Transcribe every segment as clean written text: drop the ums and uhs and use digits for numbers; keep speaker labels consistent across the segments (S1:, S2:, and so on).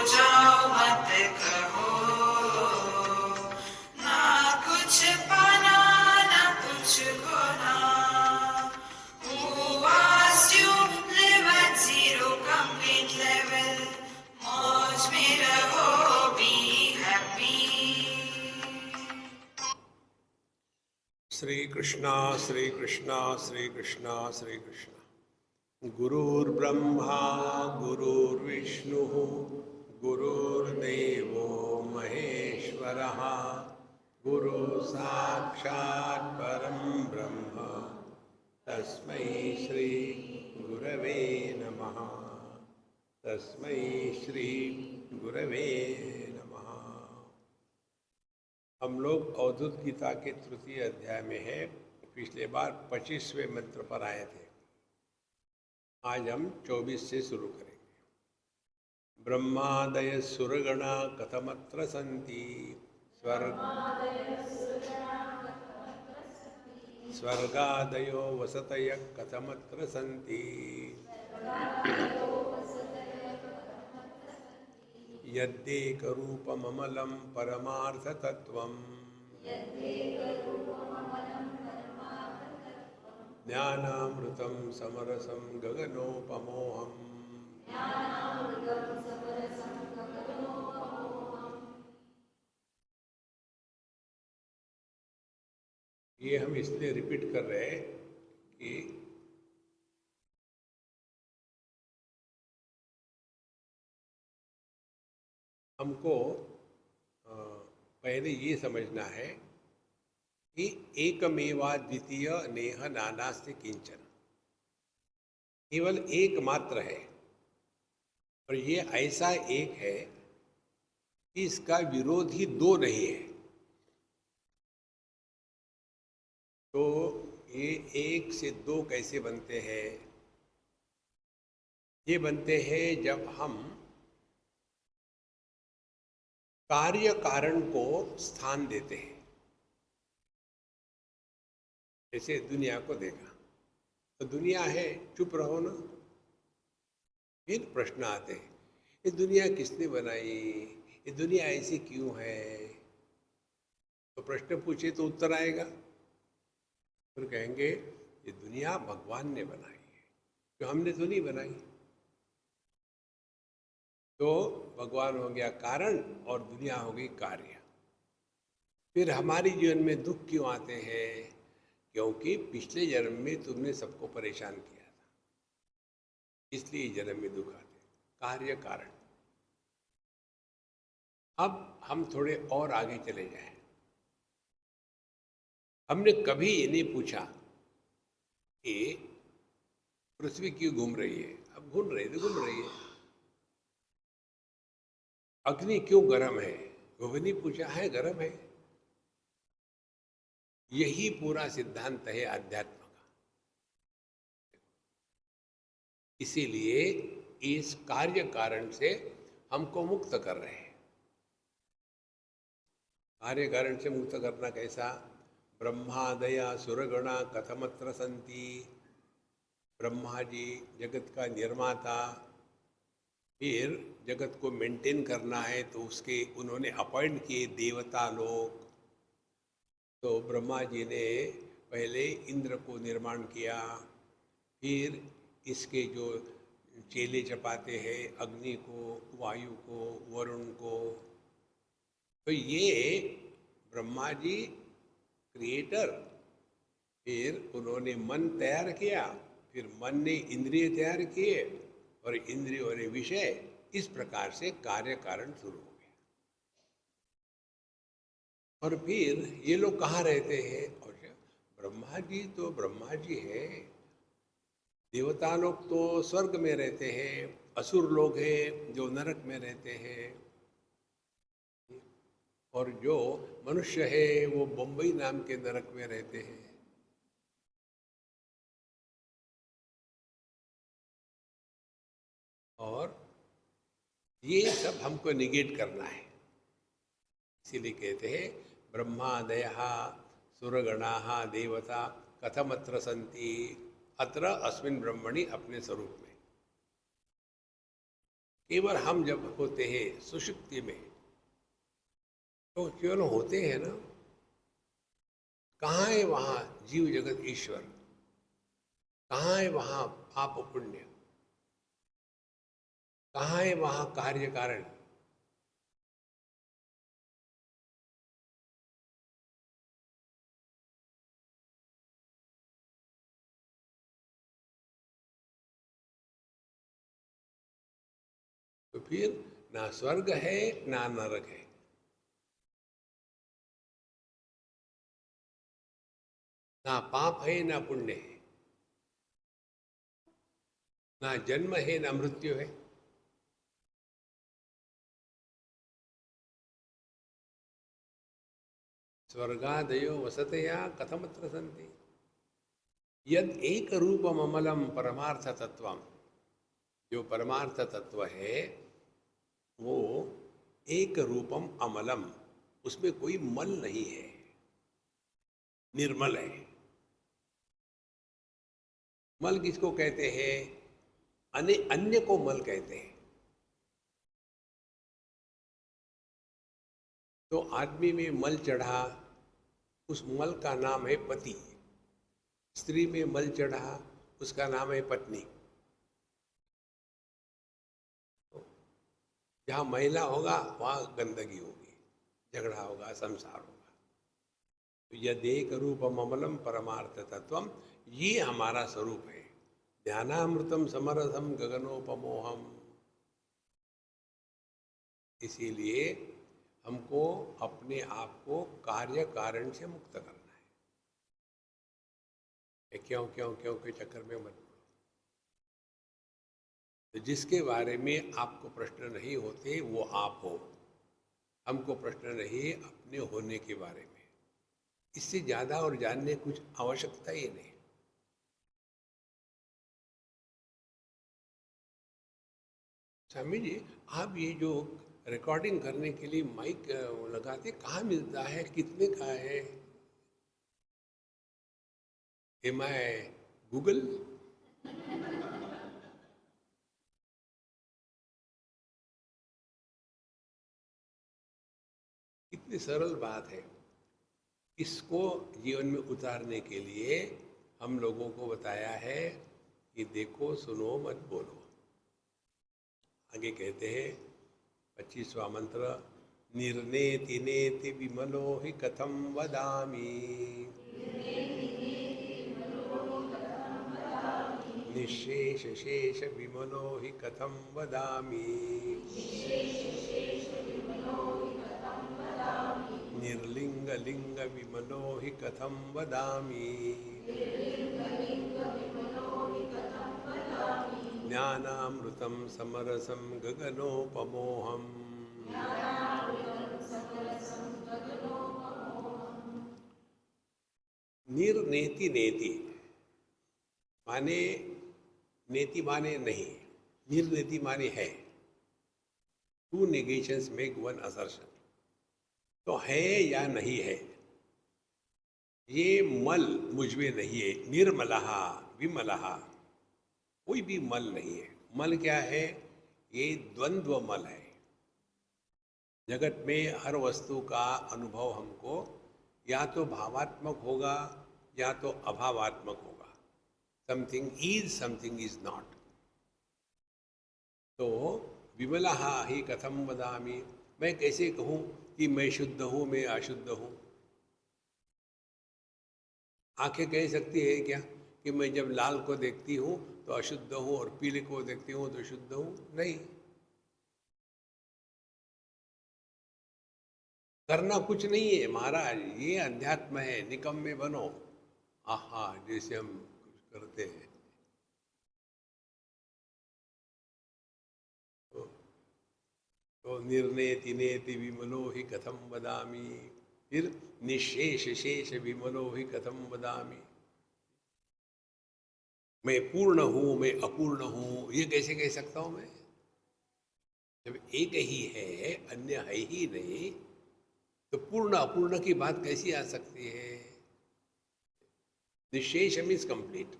S1: जाओ मत कहो, ना कुछ पाना ना कुछ खोना। Who asked you live at zero complete level? मौज में रहो, be happy.
S2: श्री कृष्णा श्री कृष्णा श्री कृष्णा श्री कृष्णा। गुरुर्ब्रह्मा गुरुर्विष्णुः गुरुर्देवो महेश्वरः, गुरु साक्षात् परं ब्रह्म तस्मै श्री गुरवे नमः। तस्मै श्री गुरवे नमः। हम लोग अवधूत गीता के तृतीय अध्याय में है। पिछले बार 25वें मंत्र पर आए थे। आज हम 24 से शुरू करेंगे। ब्रह्मादय सुरगणा कथमत्र सन्ति, स्वर्गादयो वसतयः कथमत्र सन्ति, यद्देकरूपममलं परमार्थतत्त्वं, ज्ञानामृतं समरसं गगनोपमोहम्। ये हम इसलिए रिपीट कर रहे हैं कि हमको पहले ये समझना है कि एकमेवा द्वितीय नेह नानास्ति किंचन, केवल एक मात्र है और ये ऐसा एक है कि इसका विरोधी दो नहीं है। तो ये एक से दो कैसे बनते हैं? ये बनते हैं जब हम कार्य कारण को स्थान देते हैं। जैसे दुनिया को देखा तो दुनिया है, चुप रहो ना। फिर प्रश्न आते हैं, ये दुनिया किसने बनाई, ये दुनिया ऐसी क्यों है? तो प्रश्न पूछे तो उत्तर आएगा। फिर कहेंगे ये दुनिया भगवान ने बनाई है, जो हमने तो नहीं बनाई। तो भगवान हो गया कारण और दुनिया हो गई कार्य। फिर हमारी जीवन में दुख क्यों आते हैं? क्योंकि पिछले जन्म में तुमने सबको परेशान किया था, इसलिए जन्म में दुख आते। कार्य कारण। अब हम थोड़े और आगे चले जाएं। हमने कभी ये नहीं पूछा कि पृथ्वी क्यों घूम रही है। अब घूम रही है। अग्नि क्यों गर्म है, वो भी नहीं पूछा है, गर्म है। यही पूरा सिद्धांत है अध्यात्म का। इसीलिए इस कार्य कारण से हमको मुक्त कर रहे हैं। कार्य कारण से मुक्त करना कैसा? ब्रह्मादया सुरगणा कथमत्र सन्ति। ब्रह्मा जी जगत का निर्माता, फिर जगत को मेंटेन करना है तो उसके उन्होंने अपॉइंट किए देवता लोग। तो ब्रह्मा जी ने पहले इंद्र को निर्माण किया, फिर इसके जो चेले चपाते हैं अग्नि को, वायु को, वरुण को। तो ये ब्रह्मा जी क्रिएटर, फिर उन्होंने मन तैयार किया, फिर मन ने इंद्रिय तैयार किए और इंद्रियों ने विषय। इस प्रकार से कार्य कारण शुरू हो गया। और फिर ये लोग कहाँ रहते हैं? और ब्रह्मा जी तो ब्रह्मा जी हैं, देवता लोग तो स्वर्ग में रहते हैं, असुर लोग हैं जो नरक में रहते हैं, और जो मनुष्य है वो बम्बई नाम के नरक में रहते हैं। और ये सब हमको निगेट करना है। इसीलिए कहते हैं ब्रह्मादयः सुरगणाः देवता कथमत्र सन्ति, अत्र अस्मिन् ब्रह्मणि, अपने स्वरूप में। केवल हम जब होते हैं सुषुप्ति में, तो केवल होते हैं ना, कहाँ है वहाँ जीव जगत ईश्वर, कहाँ है वहाँ पाप पुण्य, कहाँ है वहाँ कार्य कारण। तो फिर ना स्वर्ग है ना नरक है, ना पाप है ना पुण्य है, ना जन्म है ना मृत्यु है। स्वर्गादयो वसतया कथमत्र सन्ति यद एक रूपम अमलम परमार्थ तत्वम। जो परमार्थ तत्व है वो एक रूपम अमलम, उसमें कोई मल नहीं है, निर्मल है। मल किसको कहते हैं? अन्य को मल कहते हैं। तो आदमी में मल चढ़ा, उस मल का नाम है पति। स्त्री में मल चढ़ा, उसका नाम है पत्नी। तो जहाँ महिला होगा वहाँ गंदगी होगी, झगड़ा होगा, संसार होगा। तो यदेक रूपम अमलम परमार्थ तत्वम, ये हमारा स्वरूप है। ध्यानामृतम समरसम गगनोपमोहम। इसीलिए हमको अपने आप को कार्य कारण से मुक्त करना है। क्यों क्यों क्यों के चक्कर में मत पड़ो। तो जिसके बारे में आपको प्रश्न नहीं होते वो आप हो। हमको प्रश्न नहीं अपने होने के बारे में। इससे ज़्यादा और जानने कुछ आवश्यकता ही नहीं। स्वामी जी, आप ये जो रिकॉर्डिंग करने के लिए माइक लगाते कहाँ मिलता है, कितने का है? एम आई गूगल? कितनी सरल बात है। इसको जीवन में उतारने के लिए हम लोगों को बताया है कि देखो सुनो मत बोलो। आगे कहते हैं 25वां मंत्र, निर्नेति नेति विमलो हि कथम वदामि, निःशेष शेष विमलो हि कथम वदामि, निर्लिंग लिंग विमलो हि कथम वदामि, ज्ञानामृतं समरसं गगनोपमोहम्। निर्नेति नेति माने, नेति माने नहीं, निर्नेति माने है। Two negations make one assertion. तो है या नहीं है, ये मल मुझमें नहीं है। निर्मलहा विमलहा, कोई भी मल नहीं है। मल क्या है? ये द्वंद्व मल है। जगत में हर वस्तु का अनुभव हमको या तो भावात्मक होगा या तो अभावात्मक होगा। Something is not. तो विमलहा ही कथम वदामि, मैं कैसे कहूँ कि मैं शुद्ध हूँ, मैं अशुद्ध हूँ? आंखें कह सकती है क्या कि मैं जब लाल को देखती हूँ तो अशुद्ध हूँ और पीले को देखती हूँ तो शुद्ध हूँ? नहीं। करना कुछ नहीं है महाराज, ये अध्यात्म है। निकम्मे बनो, आहा, जैसे हम कुछ करते हैं। तो निर्नेति नेति विमलो हि कथम वदामि, फिर निशेष शेष विमलो हि कथम वदामि। मैं पूर्ण हूँ, मैं अपूर्ण हूँ, ये कैसे कह सकता हूँ मैं? जब एक ही है, अन्य है ही नहीं, तो पूर्ण अपूर्ण की बात कैसी आ सकती है? निशेष मीन्स कंप्लीट,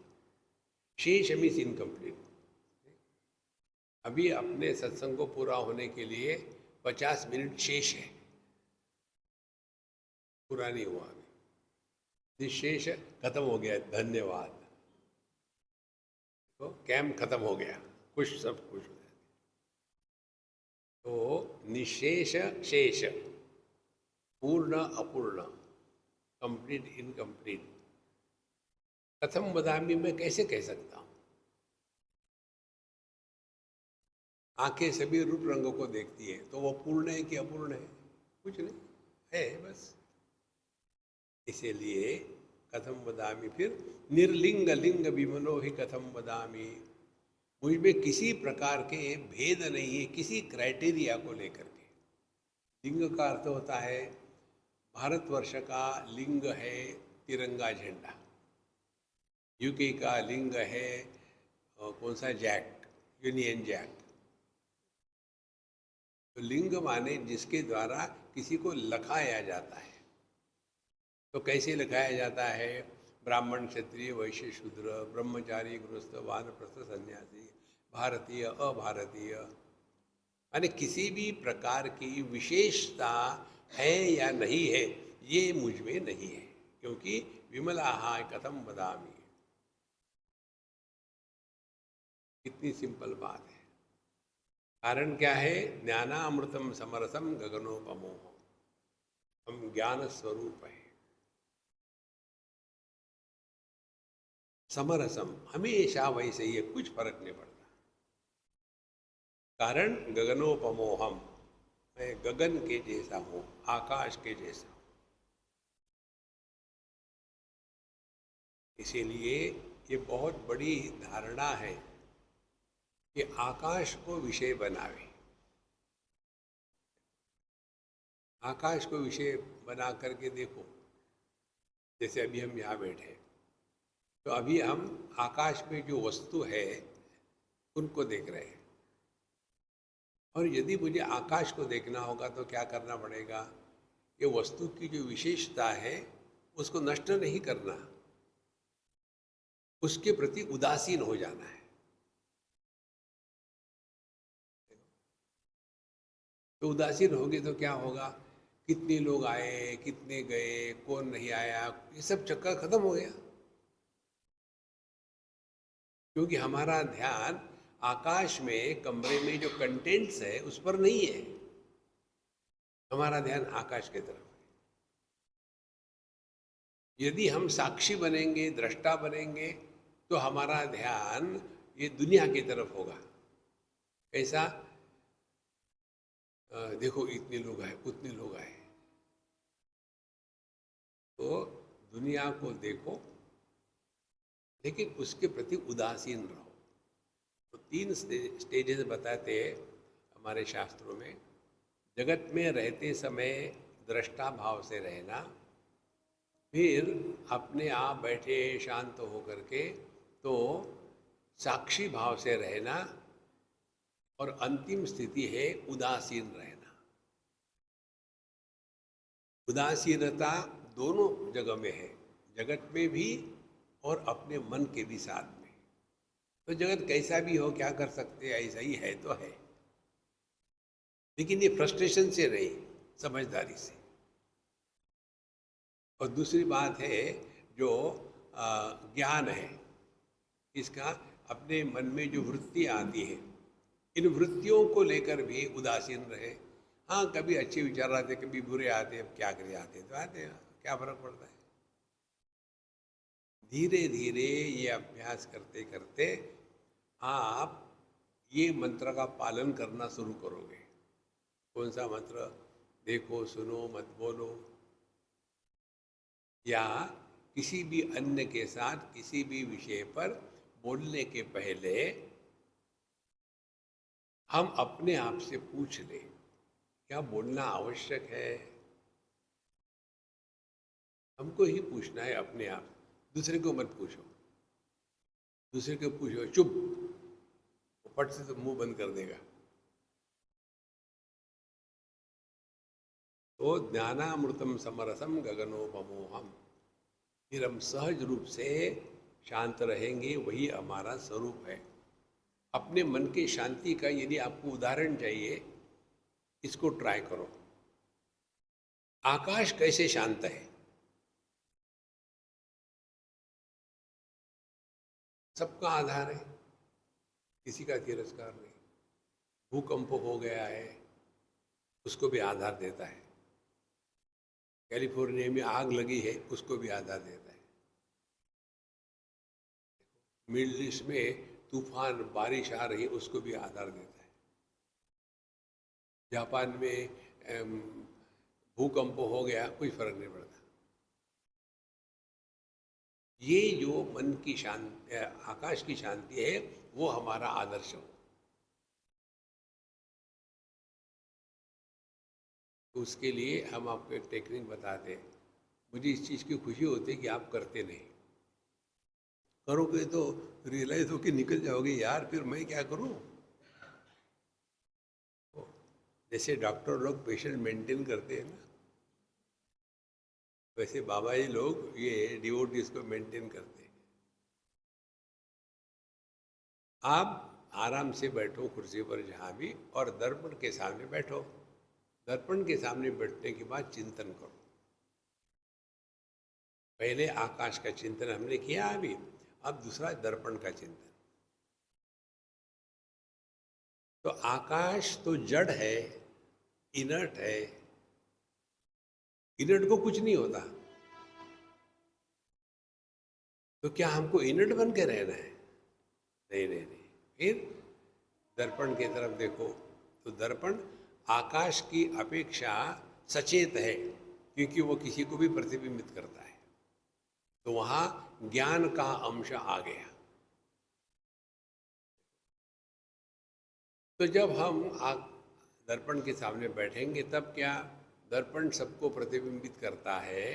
S2: शेष मीन्स इनकम्प्लीट। अभी अपने सत्संग को पूरा होने के लिए 50 मिनट शेष है, पूरा नहीं हुआ अभी। निशेष खत्म हो गया, धन्यवाद। तो कैंप खत्म हो गया, खुश, सब खुश हो गए। तो निशेष शेष, पूर्ण अपूर्ण, कंप्लीट इनकम्प्लीट, कथम वदामि मैं कैसे कह सकता हूं? आंखें सभी रूप रंगों को देखती है, तो वो पूर्ण है कि अपूर्ण है? कुछ नहीं है, बस। इसीलिए कथम वदामि, फिर निर्लिंग लिंग विमनो ही कथम वदामि, मुझ में किसी प्रकार के भेद नहीं है, किसी क्राइटेरिया को लेकर के। लिंग का अर्थ होता है, भारतवर्ष का लिंग है तिरंगा झंडा, यूके का लिंग है कौन सा, जैक, यूनियन जैक। तो लिंग माने जिसके द्वारा किसी को लखाया जाता है। तो कैसे लिखाया जाता है? ब्राह्मण, क्षत्रिय, वैश्य, शूद्र, ब्रह्मचारी, गृहस्थ, वानप्रस्थ, सन्यासी, भारतीय, अभारतीय, माने किसी भी प्रकार की विशेषता है या नहीं है, ये मुझ में नहीं है, क्योंकि विमलाहा कथम वदामि। कितनी सिंपल बात है। कारण क्या है? ज्ञानामृतम समरसम गगनोपमो, हम ज्ञान स्वरूप है। समरसम, हमेशा वैसे ही है, कुछ फर्क नहीं पड़ता। कारण गगनोपमोहम, मैं गगन के जैसा हूं, आकाश के जैसा हूं। इसीलिए ये बहुत बड़ी धारणा है कि आकाश को विषय बनावे। आकाश को विषय बना करके देखो, जैसे अभी हम यहाँ बैठे, तो अभी हम आकाश में जो वस्तु है उनको देख रहे हैं। और यदि मुझे आकाश को देखना होगा तो क्या करना पड़ेगा? ये वस्तु की जो विशेषता है उसको नष्ट नहीं करना, उसके प्रति उदासीन हो जाना है। तो उदासीन होगे तो क्या होगा? कितने लोग आए, कितने गए, कौन नहीं आया, ये सब चक्कर खत्म हो गया। क्योंकि हमारा ध्यान आकाश में, कमरे में जो कंटेंट्स है उस पर नहीं है, हमारा ध्यान आकाश की तरफ है। यदि हम साक्षी बनेंगे, दृष्टा बनेंगे, तो हमारा ध्यान ये दुनिया की तरफ होगा। कैसा? देखो इतने लोग आए, उतने लोग आए, तो दुनिया को देखो लेकिन उसके प्रति उदासीन रहो। तो 3 स्टेजेस बताते हैं हमारे शास्त्रों में। जगत में रहते समय दृष्टा भाव से रहना, फिर अपने आप बैठे शांत होकर के तो साक्षी भाव से रहना, और अंतिम स्थिति है उदासीन रहना। उदासीनता दोनों जगह में है, जगत में भी और अपने मन के भी साथ में। तो जगत कैसा भी हो, क्या कर सकते हैं, ऐसा ही है तो है, लेकिन ये फ्रस्ट्रेशन से नहीं, समझदारी से। और दूसरी बात है जो ज्ञान है, इसका अपने मन में जो वृत्तियाँ आती है, इन वृत्तियों को लेकर भी उदासीन रहे। हाँ, कभी अच्छे विचार आते, कभी बुरे आते, अब क्या करें, आते तो आते हैं, क्या फर्क पड़ता है। धीरे धीरे ये अभ्यास करते करते आप ये मंत्र का पालन करना शुरू करोगे। कौन सा मंत्र? देखो, सुनो, मत बोलो। या किसी भी अन्य के साथ किसी भी विषय पर बोलने के पहले हम अपने आप से पूछ लें, क्या बोलना आवश्यक है? हमको ही पूछना है अपने आप, दूसरे को मत पूछो। दूसरे को पूछो, चुप, फट से तो मुंह बंद कर देगा। तो ज्ञानामृतम समरसम गगनोपमोहम, फिर हम सहज रूप से शांत रहेंगे, वही हमारा स्वरूप है। अपने मन की शांति का यदि आपको उदाहरण चाहिए, इसको ट्राई करो। आकाश कैसे शांत है? सबका आधार है, किसी का तिरस्कार नहीं। भूकंप हो गया है, उसको भी आधार देता है। कैलिफोर्निया में आग लगी है, उसको भी आधार देता है। मिडल ईस्ट में तूफान बारिश आ रही, उसको भी आधार देता है। जापान में भूकंप हो गया, कोई फर्क नहीं पड़ता। ये जो मन की शांति, आकाश की शांति है, वो हमारा आदर्श हो। तो उसके लिए हम आपको एक टेक्निक बताते हैं। मुझे इस चीज़ की खुशी होती है कि आप करते नहीं। करोगे तो रियलाइज हो कि निकल जाओगे, यार फिर मैं क्या करूं। जैसे डॉक्टर लोग पेशेंट मेंटेन करते हैं ना, वैसे बाबा जी लोग ये डिवोटीज को मेंटेन करते हैं। आप आराम से बैठो कुर्सी पर जहाँ भी, और दर्पण के सामने बैठो। दर्पण के सामने बैठने के बाद चिंतन करो। पहले आकाश का चिंतन हमने किया अभी, अब दूसरा दर्पण का चिंतन। तो आकाश तो जड़ है, इनर्ट है। इनर्ट को कुछ नहीं होता, तो क्या हमको इनर्ट बन के रहना है? नहीं नहीं नहीं। फिर दर्पण की तरफ देखो, तो दर्पण आकाश की अपेक्षा सचेत है, क्योंकि वो किसी को भी प्रतिबिंबित करता है। तो वहां ज्ञान का अंश आ गया। तो जब हम दर्पण के सामने बैठेंगे, तब क्या दर्पण सबको प्रतिबिंबित करता है,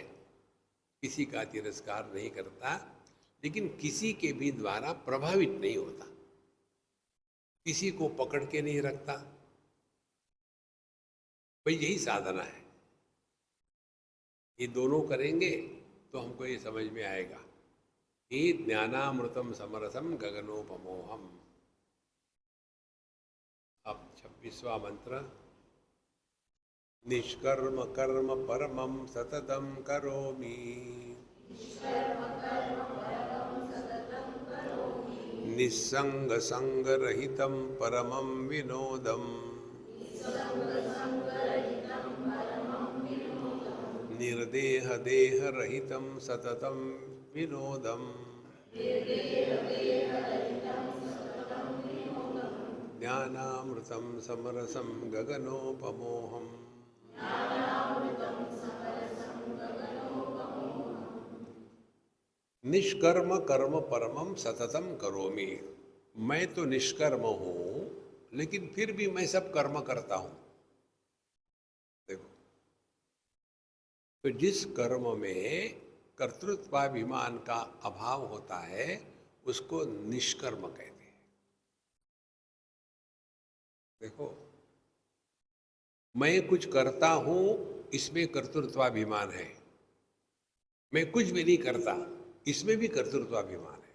S2: किसी का तिरस्कार नहीं करता, लेकिन किसी के भी द्वारा प्रभावित नहीं होता, किसी को पकड़ के नहीं रखता। भाई यही साधना है। ये दोनों करेंगे तो हमको ये समझ में आएगा कि ज्ञानामृतम समरसम गगनोपमोहम। अब 26वां मंत्र। निष्कर्म कर्म परमं सततं करोमि। निस्संग संग रहितं परमं विनोदम्। निर्देह देह रहितं सततं विनोदम्। ज्ञानामृतं समरसं गगनोपमोहम्। निष्कर्म कर्म परमम सततम करोमि। मैं तो निष्कर्म हूं, लेकिन फिर भी मैं सब कर्म करता हूं। देखो, तो जिस कर्म में कर्तृत्वाभिमान का अभाव होता है, उसको निष्कर्म कहते हैं। देखो, मैं कुछ करता हूं, इसमें कर्तृत्वाभिमान है। मैं कुछ भी नहीं करता, इसमें भी कर्तृत्वाभिमान है।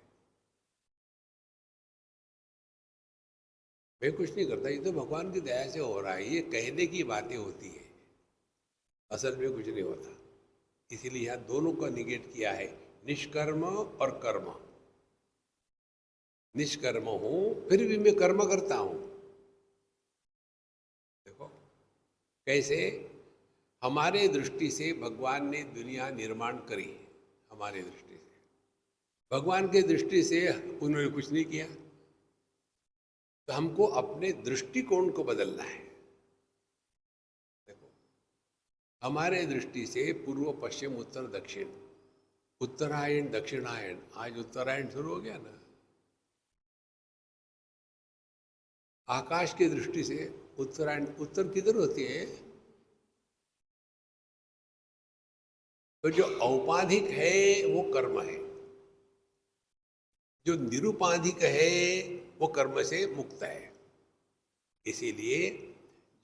S2: मैं कुछ नहीं करता, ये तो भगवान की दया से हो रहा है, ये कहने की बातें होती है, असल में कुछ नहीं होता। इसीलिए यहां दोनों का निगेट किया है, निष्कर्म और कर्म। निष्कर्म हूं, फिर भी मैं कर्म करता हूं। देखो कैसे हमारे दृष्टि से भगवान ने दुनिया निर्माण करी, हमारे दृष्टि से। भगवान के दृष्टि से उन्होंने कुछ नहीं किया। तो हमको अपने दृष्टिकोण को बदलना है। देखो, हमारे दृष्टि से पूर्व पश्चिम उत्तर दक्षिण, उत्तरायण दक्षिणायन, आज उत्तरायण शुरू हो गया ना। आकाश की दृष्टि से उत्तरायण, उत्तर किधर होती है? तो जो औपाधिक है वो कर्म है, जो निरुपाधिक है वो कर्म से मुक्त है। इसीलिए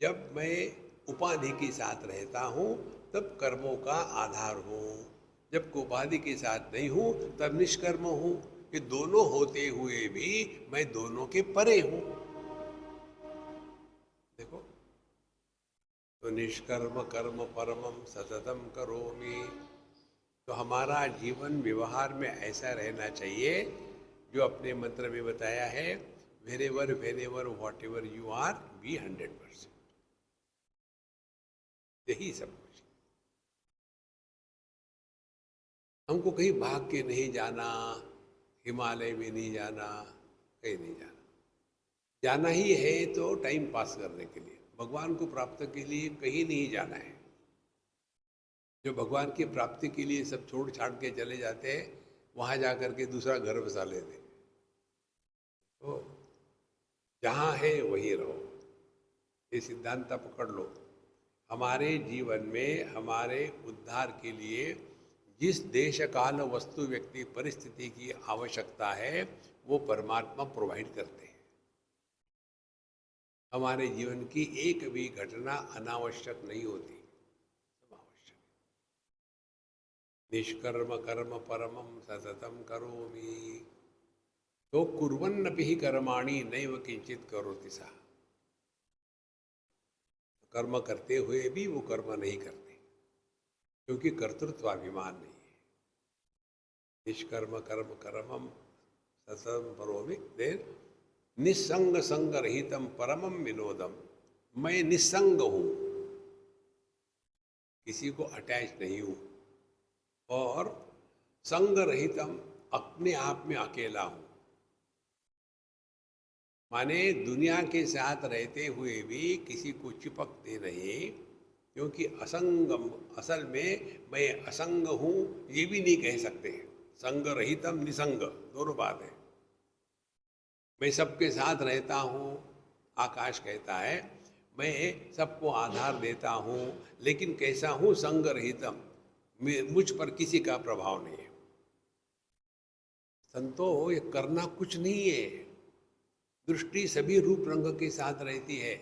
S2: जब मैं उपाधि के साथ रहता हूँ तब कर्मों का आधार हूँ, जब उपाधि के साथ नहीं हूँ तब निष्कर्म हूँ। कि दोनों होते हुए भी मैं दोनों के परे हूं। देखो, तो निष्कर्म कर्म परमम सततम करोमि। तो हमारा जीवन व्यवहार में ऐसा रहना चाहिए जो अपने मंत्र में बताया है, wherever whatever you are be 100%। यही सब कुछ। हमको कहीं भाग के नहीं जाना, हिमालय में नहीं जाना, कहीं नहीं जाना। जाना ही है तो टाइम पास करने के लिए, भगवान को प्राप्त के लिए कहीं नहीं जाना है। जो भगवान की प्राप्ति के लिए सब छोड़ छाड़ के चले जाते हैं, वहां जाकर के दूसरा घर बसा लेते। तो जहाँ है वहीं रहो, ये सिद्धांत पकड़ लो। हमारे जीवन में हमारे उद्धार के लिए जिस देश काल वस्तु व्यक्ति परिस्थिति की आवश्यकता है वो परमात्मा प्रोवाइड करते हैं। हमारे जीवन की एक भी घटना अनावश्यक नहीं होती, सब आवश्यक। निष्कर्म कर्म परमम सततम करोमि। तो कुर्वन्नपि कर्माणि नैव किंचित करोति सः। कर्म करते हुए भी वो कर्म नहीं करते, क्योंकि कर्तृत्वाभिमान नहीं है। निष्कर्म कर्म कर्मम सततम करोमि। देन निस्संग संग रहितम परमम विनोदम। मैं निस्संग हूं, किसी को अटैच नहीं हूं, और संग रहितम, अपने आप में अकेला हूं। माने दुनिया के साथ रहते हुए भी किसी को चिपकते नहीं, क्योंकि असंगम, असल में मैं असंग हूं ये भी नहीं कह सकते। संग रहितम निसंग दोनों बात है। मैं सबके साथ रहता हूँ, आकाश कहता है मैं सबको आधार देता हूँ, लेकिन कैसा हूँ? संग रहितम, मुझ पर किसी का प्रभाव नहीं है। संतो ये करना कुछ नहीं है, दृष्टि सभी रूप रंग के साथ रहती है,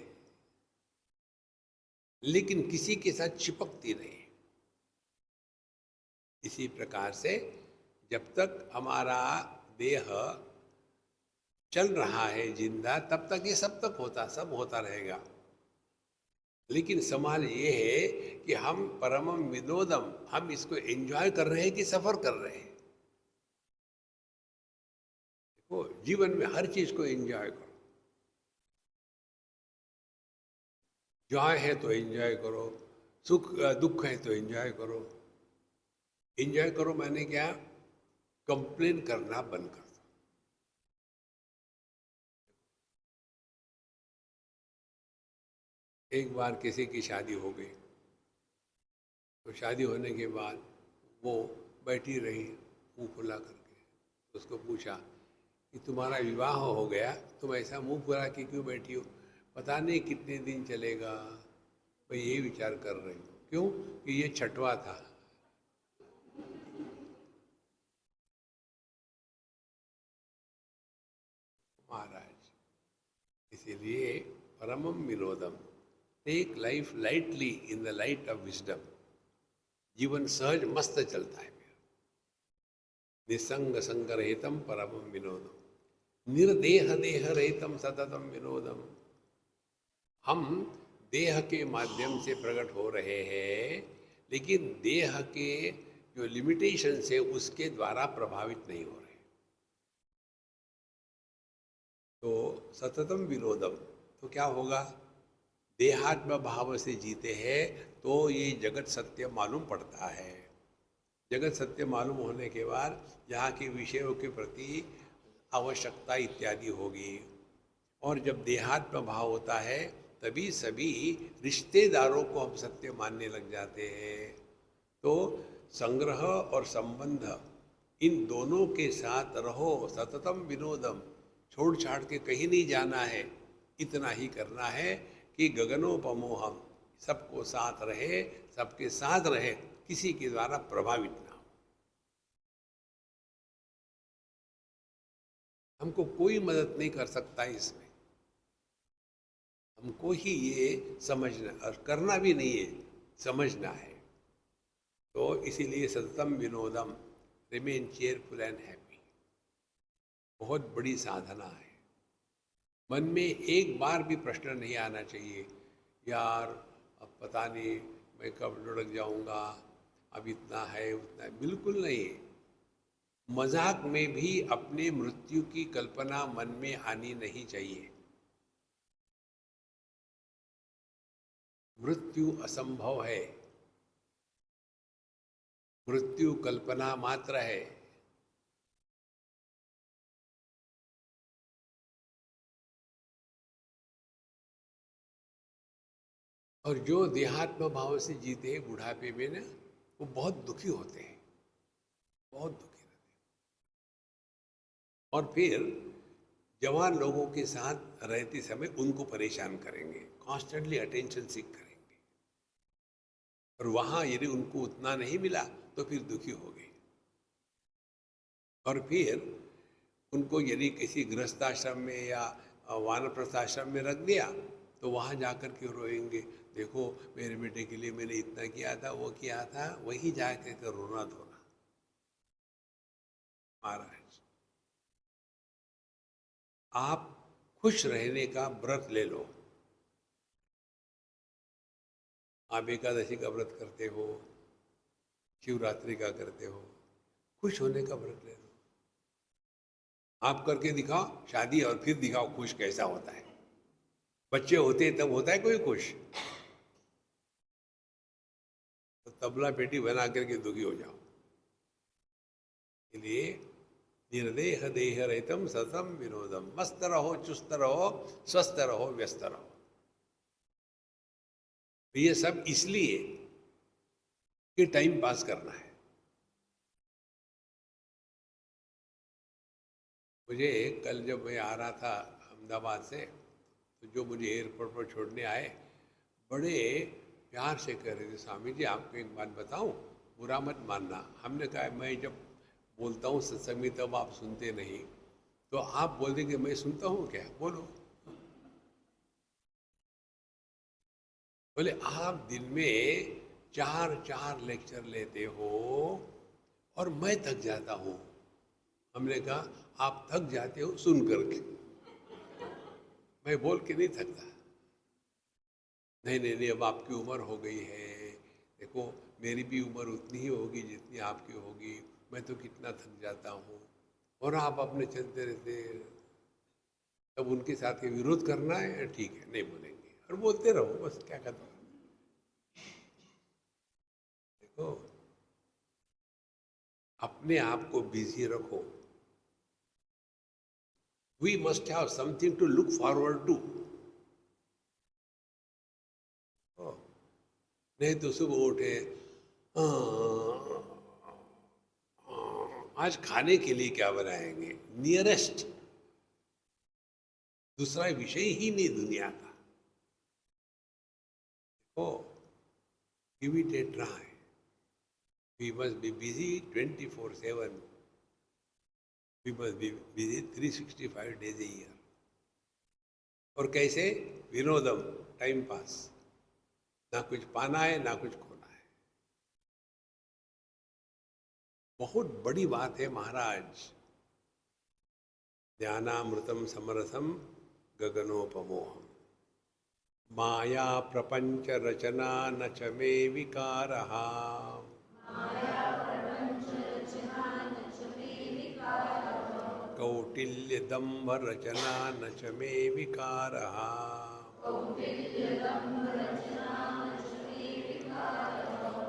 S2: लेकिन किसी के साथ चिपकती नहीं। इसी प्रकार से जब तक हमारा देह चल रहा है जिंदा, तब तक ये सब तक होता, सब होता रहेगा। लेकिन सवाल ये है कि हम परमम विनोदम, हम इसको एंजॉय कर रहे हैं कि सफर कर रहे हैं। देखो, जीवन में हर चीज को एंजॉय करो। जॉय है तो एंजॉय करो, सुख दुख है तो एंजॉय करो। एंजॉय करो मैंने क्या? कंप्लेन करना बंद कर दो। एक बार किसी की शादी हो गई, तो शादी होने के बाद वो बैठी रही मुंह खुला करके। उसको पूछा कि तुम्हारा विवाह हो गया, तुम ऐसा मुंह खुला के क्यों बैठी हो? पता नहीं कितने दिन चलेगा, मैं ये विचार कर रही हूँ। क्यों? कि ये छठवा था। महाराज, इसीलिए परमम विनोदम, take life lightly in the light of wisdom. जीवन सहज मस्त चलता है मेरा। निसंग संग रहितम परमम विनोदम, निर्देह देह रहितम सततम विनोदम। हम देह के माध्यम से प्रकट हो रहे हैं, लेकिन देह के जो लिमिटेशन है उसके द्वारा प्रभावित नहीं हो रहे। तो सततम विनोदम, तो क्या होगा? देहात्म भाव से जीते हैं तो ये जगत सत्य मालूम पड़ता है। जगत सत्य मालूम होने के बाद यहाँ के विषयों के प्रति आवश्यकता इत्यादि होगी, और जब देहात्म भाव होता है तभी सभी रिश्तेदारों को हम सत्य मानने लग जाते हैं। तो संग्रह और संबंध, इन दोनों के साथ रहो। सततम विनोदम, छोड़ छाड़ के कहीं नहीं जाना है। इतना ही करना है कि गगनोपमोहम, सबको साथ रहे, सबके साथ रहे, किसी के द्वारा प्रभावित ना हो। हमको कोई मदद नहीं कर सकता इसमें, हमको ही ये समझना और करना भी नहीं है, समझना है। तो इसीलिए सततम विनोदम, रिमेन चेयरफुल एंड हैप्पी। बहुत बड़ी साधना है। मन में एक बार भी प्रश्न नहीं आना चाहिए, यार अब पता नहीं मैं कब लुढ़क जाऊंगा, अब इतना है उतना है। बिल्कुल नहीं। मजाक में भी अपने मृत्यु की कल्पना मन में आनी नहीं चाहिए। मृत्यु असंभव है, मृत्यु कल्पना मात्र है। और जो देहात्म भाव से जीते हैं बुढ़ापे में ना, वो बहुत दुखी होते हैं, बहुत दुखी रहते हैं। और फिर जवान लोगों के साथ रहते समय उनको परेशान करेंगे, कॉन्स्टेंटली अटेंशन सीख करेंगे, और वहां यदि उनको उतना नहीं मिला तो फिर दुखी हो गए। और फिर उनको यदि किसी गृहस्थाश्रम में या वानप्रस्थाश्रम में रख दिया तो वहां जाकर के रोएंगे, देखो मेरे बेटे के लिए मैंने इतना किया था, वो किया था, वही जाकर के रोना धोना। महाराज, आप खुश रहने का व्रत ले लो। आप एकादशी का व्रत करते हो, शिवरात्रि का करते हो, खुश होने का व्रत ले लो। आप करके दिखाओ शादी, और फिर दिखाओ खुश कैसा होता है। बच्चे होते हैं तब होता है कोई खुश, तो तबला पेटी बना करके दुखी हो जाओ। इसलिए निर्देह देह रहितम सतम विनोदम, मस्त रहो, चुस्त रहो, स्वस्थ रहो, व्यस्त रहो। तो ये सब इसलिए कि टाइम पास करना है। मुझे कल जब मैं आ रहा था अहमदाबाद से, तो जो मुझे एयरपोर्ट पर छोड़ने आए बड़े प्यार से कह रहे थे, स्वामी जी आपको एक बात बताऊं, बुरा मत मानना। हमने कहा मैं जब बोलता हूँ सत्संग में तब आप सुनते नहीं, तो आप बोल देंगे मैं सुनता हूँ क्या, बोलो। बोले आप दिन में 4 लेक्चर लेते हो और मैं थक जाता हूँ। हमने कहा आप थक जाते हो सुन करके, मैं बोल के नहीं थकता। नहीं नहीं नहीं, अब आपकी उम्र हो गई है, देखो मेरी भी उम्र उतनी ही होगी जितनी आपकी होगी, मैं तो कितना थक जाता हूँ, और आप अपने चलते रहते। तब उनके साथ ये विरोध करना है, ठीक है नहीं बोलेंगे, और बोलते रहो बस, क्या करते। देखो अपने आप को बिजी रखो। We must have something to look forward to. नहीं तो सुबह उठे, आज खाने के लिए क्या बनाएंगे, नियरेस्ट, दूसरा विषय ही नहीं दुनिया का। Oh give it a try. We must be busy 24/7। We must be busy 365 days a year. और कैसे, विनोदम, टाइम पास, ना कुछ पाना है ना कुछ खोना है। बहुत बड़ी बात है महाराज। ध्यानामृतम समरसम गगनोपमोहम, माया प्रपंच रचना न च मे विकारः, कौटिल्य दंभ रचना न च मे विकारः,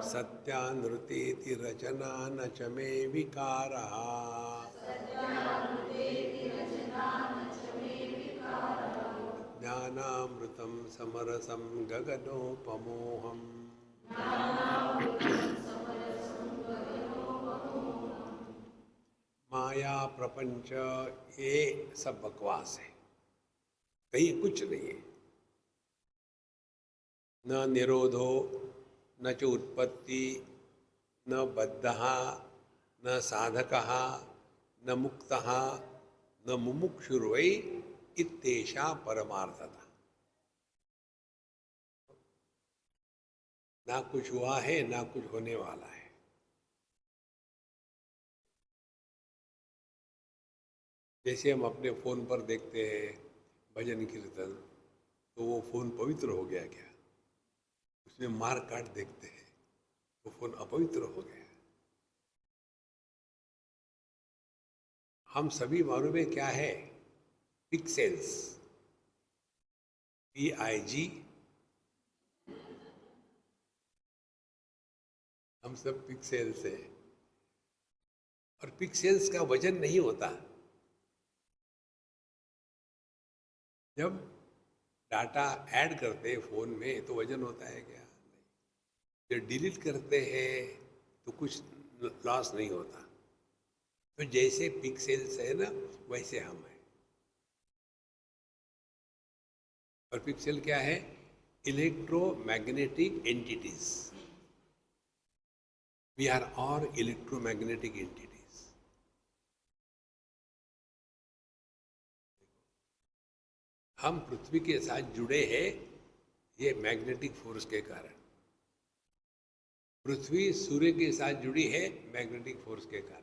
S2: सत्यानृतेति रचना न च मे विकारः, ज्ञानामृतं समरसं गगनोपमोहम। माया प्रपंच ये सब बकवास है, कहीं कुछ नहीं है। न निरोधो न च उत्पत्ति, न बद्धः न साधकः न मुक्तः न मुमुक्षुर्वै इत्येषा परमार्थता। ना कुछ हुआ है ना कुछ होने वाला है। जैसे हम अपने फ़ोन पर देखते हैं भजन कीर्तन, तो वो फ़ोन पवित्र हो गया क्या? उसमें मार काट देखते हैं, वो फ़ोन अपवित्र हो गया। हम सभी मालूम है क्या है? Pixels, PIG। हम सब पिक्सेल्स है, और पिक्सेल्स का वजन नहीं होता। जब डाटा ऐड करते हैं फ़ोन में तो वजन होता है क्या? जब डिलीट करते हैं तो कुछ लॉस नहीं होता। तो जैसे पिक्सेल्स है ना, वैसे हम हैं। और पिक्सेल क्या है? Electromagnetic entities. We are all electromagnetic entities. हम पृथ्वी के साथ जुड़े हैं ये मैग्नेटिक फोर्स के कारण। पृथ्वी सूर्य के साथ जुड़ी है मैग्नेटिक फोर्स के कारण।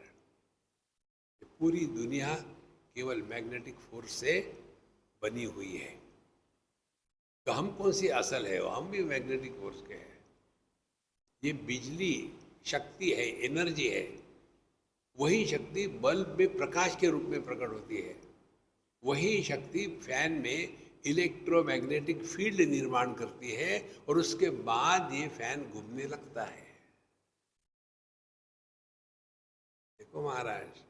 S2: पूरी दुनिया केवल मैग्नेटिक फोर्स से बनी हुई है। तो हम कौन सी असल है? हम भी मैग्नेटिक फोर्स के हैं। ये बिजली शक्ति है, एनर्जी है। वही शक्ति बल्ब में प्रकाश के रूप में प्रकट होती है। वही शक्ति फैन में इलेक्ट्रोमैग्नेटिक फील्ड निर्माण करती है, और उसके बाद ये फैन घूमने लगता है। देखो महाराज,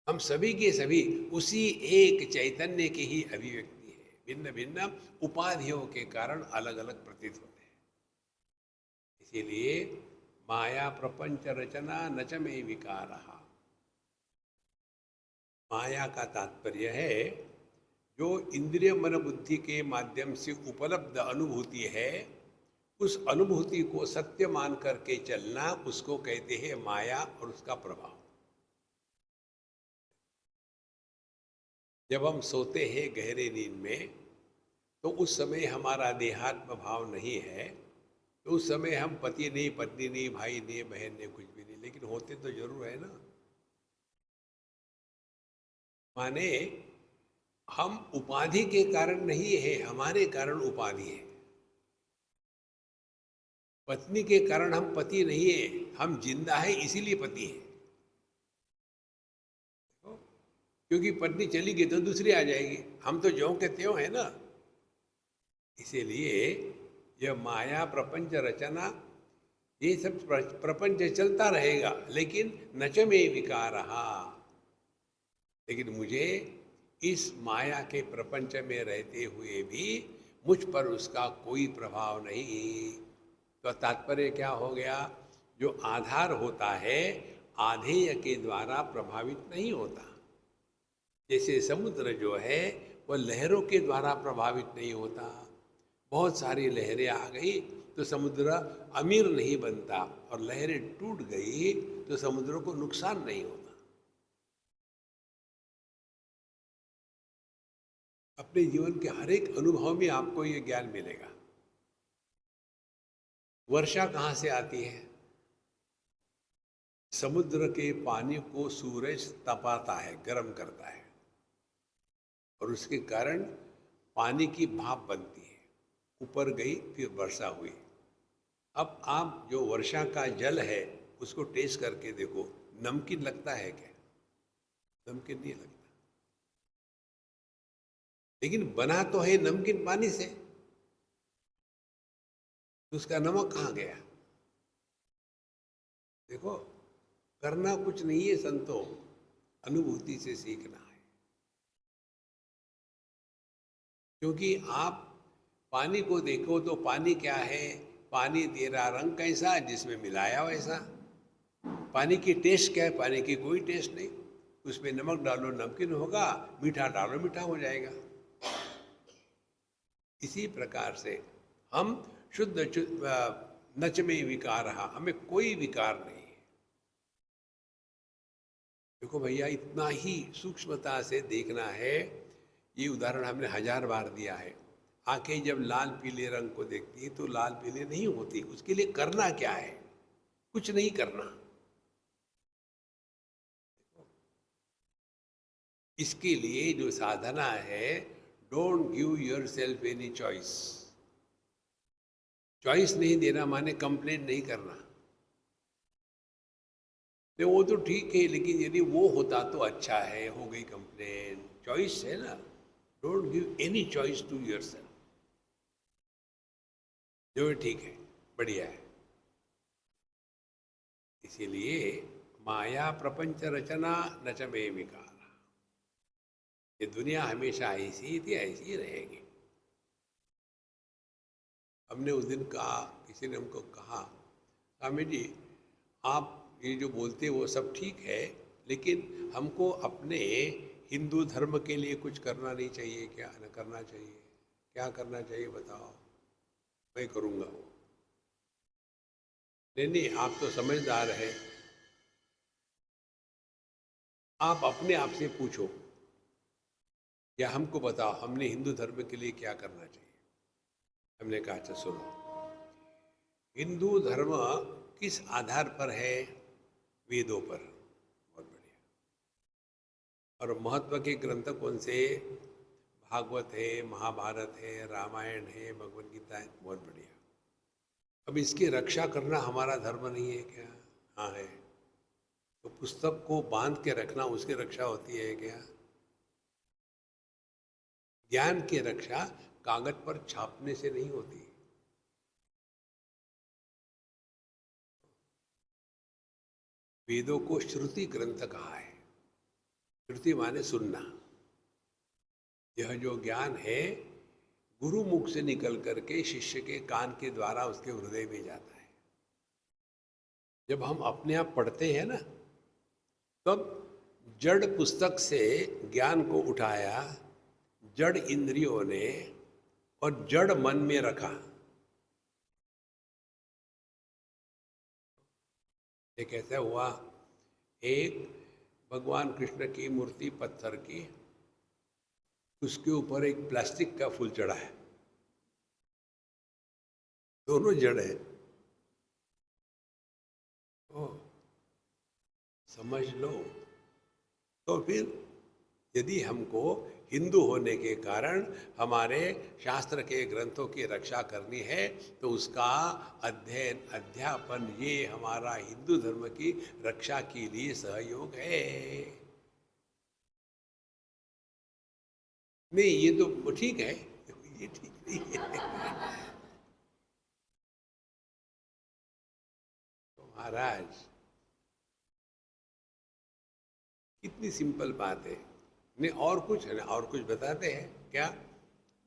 S2: हम सभी के सभी उसी एक चैतन्य की ही अभिव्यक्ति है। भिन्न भिन्न उपाधियों के कारण अलग अलग प्रतीत होते हैं। इसीलिए माया प्रपंच रचना न च मे विकारः। माया का तात्पर्य है जो इंद्रिय मन बुद्धि के माध्यम से उपलब्ध अनुभूति है, उस अनुभूति को सत्य मान करके चलना, उसको कहते हैं माया और उसका प्रभाव। जब हम सोते हैं गहरे नींद में, तो उस समय हमारा देहात्म भाव नहीं है। तो उस समय हम पति नहीं, पत्नी नहीं, भाई नहीं, बहन नहीं, कुछ भी नहीं, लेकिन होते तो जरूर है ना। माने हम उपाधि के कारण नहीं है, हमारे कारण उपाधि है। पत्नी के कारण हम पति नहीं है, हम जिंदा है इसीलिए पति है। क्योंकि पत्नी चली गई तो दूसरी आ जाएगी, हम तो ज्यों के त्यों है ना। इसीलिए यह माया प्रपंच रचना, ये सब प्रपंच चलता रहेगा, लेकिन न च मे विकारः। लेकिन मुझे इस माया के प्रपंच में रहते हुए भी मुझ पर उसका कोई प्रभाव नहीं। तो तात्पर्य क्या हो गया? जो आधार होता है आधेय के द्वारा प्रभावित नहीं होता। जैसे समुद्र जो है वह लहरों के द्वारा प्रभावित नहीं होता। बहुत सारी लहरें आ गई तो समुद्र अमीर नहीं बनता, और लहरें टूट गई तो समुद्र को नुकसान नहीं होता। अपने जीवन के हर एक अनुभव में आपको ये ज्ञान मिलेगा। वर्षा कहाँ से आती है? समुद्र के पानी को सूरज तपाता है, गर्म करता है, और उसके कारण पानी की भाप बनती है, ऊपर गई, फिर वर्षा हुई। अब आप जो वर्षा का जल है उसको टेस्ट करके देखो, नमकीन लगता है क्या? नमकीन नहीं लगता। लेकिन बना तो है नमकीन पानी से, तो उसका नमक कहाँ गया? देखो, करना कुछ नहीं है संतो, अनुभूति से सीखना है। क्योंकि आप पानी को देखो तो पानी क्या है? पानी तेरा रंग कैसा, जिसमें मिलाया वैसा। पानी की टेस्ट क्या है? पानी की कोई टेस्ट नहीं। उसमें नमक डालो नमकीन होगा, मीठा डालो मीठा हो जाएगा। इसी प्रकार से हम शुद्ध न च मे विकारः, हमें कोई विकार नहीं है। देखो भैया, इतना ही सूक्ष्मता से देखना है। ये उदाहरण हमने 1000 बार दिया है। आंखें जब लाल पीले रंग को देखती है तो लाल पीले नहीं होती। उसके लिए करना क्या है? कुछ नहीं करना। इसके लिए जो साधना है, don't give your self any choice. Choice नहीं देना माने कंप्लेंट नहीं करना। तो वो तो ठीक है, लेकिन यदि वो होता तो अच्छा है, हो गई कंप्लेन। चॉइस है ना, don't give any choice to योर सेल्फ। जो है ठीक है, बढ़िया है। इसीलिए माया प्रपंच रचना न च मे विकार, ये दुनिया हमेशा ऐसी थी, ऐसी ही रहेगी। हमने उस दिन कहा, किसी ने हमको कहा, स्वामी जी आप ये जो बोलते वो सब ठीक है, लेकिन हमको अपने हिंदू धर्म के लिए कुछ करना नहीं चाहिए क्या? न करना चाहिए? क्या करना चाहिए बताओ, मैं करूँगा वो। नहीं नहीं, आप तो समझदार है, आप अपने आप से पूछो या हमको बताओ, हमने हिंदू धर्म के लिए क्या करना चाहिए। हमने कहा अच्छा सुनो, हिंदू धर्म किस आधार पर है? वेदों पर। बहुत बढ़िया। और महत्व के ग्रंथ कौन से? भागवत है, महाभारत है, रामायण है, भगवद गीता है। बहुत बढ़िया। अब इसकी रक्षा करना हमारा धर्म नहीं है क्या? हाँ है। तो पुस्तक को बांध के रखना उसकी रक्षा होती है क्या? ज्ञान की रक्षा कागज पर छापने से नहीं होती। वेदों को श्रुति ग्रंथ कहा है। श्रुति माने सुनना। यह जो ज्ञान है गुरु मुख से निकल करके शिष्य के कान के द्वारा उसके हृदय में जाता है। जब हम अपने आप पढ़ते हैं ना, तब जड़ पुस्तक से ज्ञान को उठाया, जड़ इंद्रियों ने और जड़ मन में रखा। ये कैसे हुआ? एक भगवान कृष्ण की मूर्ति पत्थर की, उसके ऊपर एक प्लास्टिक का फूल चढ़ा है, दोनों जड़ है। ओ, समझ लो। तो फिर यदि हमको हिंदू होने के कारण हमारे शास्त्र के ग्रंथों की रक्षा करनी है, तो उसका अध्ययन अध्यापन ये हमारा हिंदू धर्म की रक्षा के लिए सहयोग है। नहीं ये तो ठीक है, ये ठीक नहीं है। तो महाराज कितनी सिंपल बात है। नहीं और कुछ है ना, और कुछ बताते हैं क्या?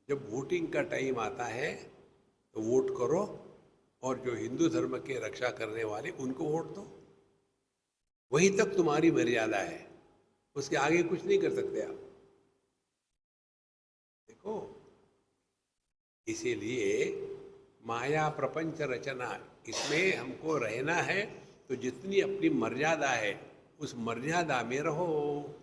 S2: जब वोटिंग का टाइम आता है तो वोट करो, और जो हिंदू धर्म के रक्षा करने वाले उनको वोट दो। वहीं तक तुम्हारी मर्यादा है, उसके आगे कुछ नहीं कर सकते आप। देखो, इसीलिए माया प्रपंच रचना, इसमें हमको रहना है तो जितनी अपनी मर्यादा है उस मर्यादा में रहो।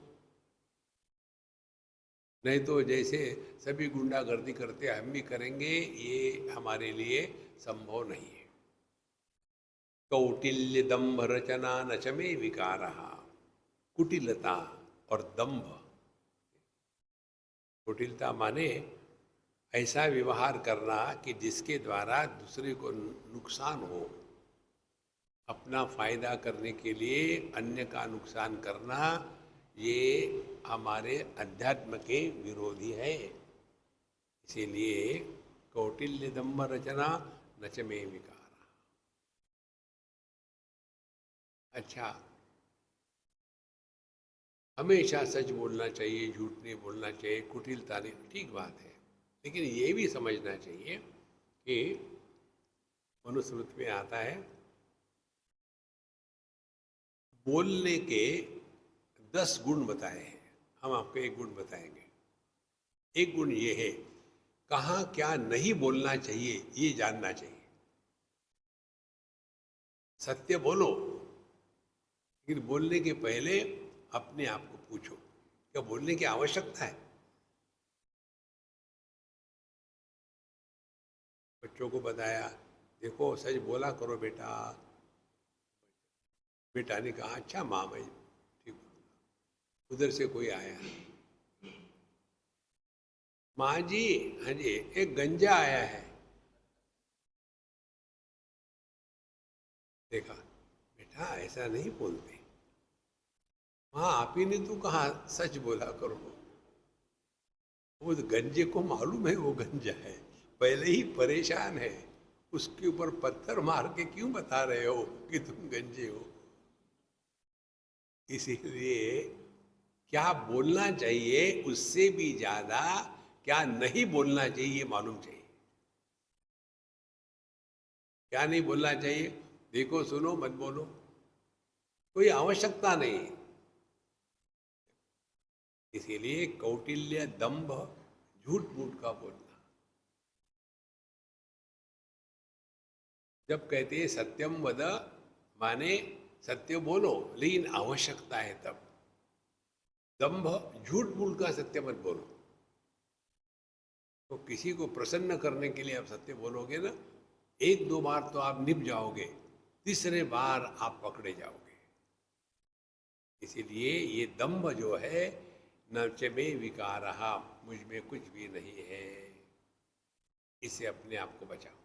S2: नहीं तो जैसे सभी गुंडागर्दी करते हम भी करेंगे, ये हमारे लिए संभव नहीं है। कौटिल्य दंभ रचना न च मे विकारः। कुटिलता और दंभ, कुटिलता माने ऐसा व्यवहार करना कि जिसके द्वारा दूसरे को नुकसान हो, अपना फायदा करने के लिए अन्य का नुकसान करना, ये हमारे अध्यात्म के विरोधी है। इसीलिए कौटिल्य दंभ रचना न च मे विकार। अच्छा, हमेशा सच बोलना चाहिए, झूठ नहीं बोलना चाहिए, कुटिलता नहीं, ठीक बात है। लेकिन ये भी समझना चाहिए कि मनुस्मृति में आता है, बोलने के 10 गुण बताए हैं, हम आपको एक गुण बताएंगे। एक गुण ये है, कहाँ क्या नहीं बोलना चाहिए ये जानना चाहिए। सत्य बोलो, लेकिन बोलने के पहले अपने आप को पूछो, क्या बोलने की आवश्यकता है? बच्चों को बताया, देखो सच बोला करो बेटा। बेटा ने कहा अच्छा माँ, मैं ठीक हूँ। उधर से कोई आया, माँ जी, हाँ जी, एक गंजा आया है। देखा, बेटा ऐसा नहीं बोलते। हाँ, आप ही ने तो कहा सच बोला करो। वो गंजे को मालूम है वो गंजा है, पहले ही परेशान है, उसके ऊपर पत्थर मार के क्यों बता रहे हो कि तुम गंजे हो। इसीलिए क्या बोलना चाहिए उससे भी ज्यादा क्या नहीं बोलना चाहिए ये मालूम चाहिए। क्या नहीं बोलना चाहिए? देखो, सुनो, मत बोलो, कोई आवश्यकता नहीं है। इसीलिए कौटिल्य दंभ, झूठ मूठ का बोलना। जब कहते हैं सत्यम वद, माने सत्य बोलो, लेकिन आवश्यकता है तब। दंभ, झूठ मूठ का सत्य मत बोलो। तो किसी को प्रसन्न करने के लिए आप सत्य बोलोगे ना, एक दो बार तो आप निभ जाओगे, तीसरे बार आप पकड़े जाओगे। इसीलिए ये दंभ जो है, नच में विकारहा, मुझ में कुछ भी नहीं है, इससे अपने आप को बचाओ।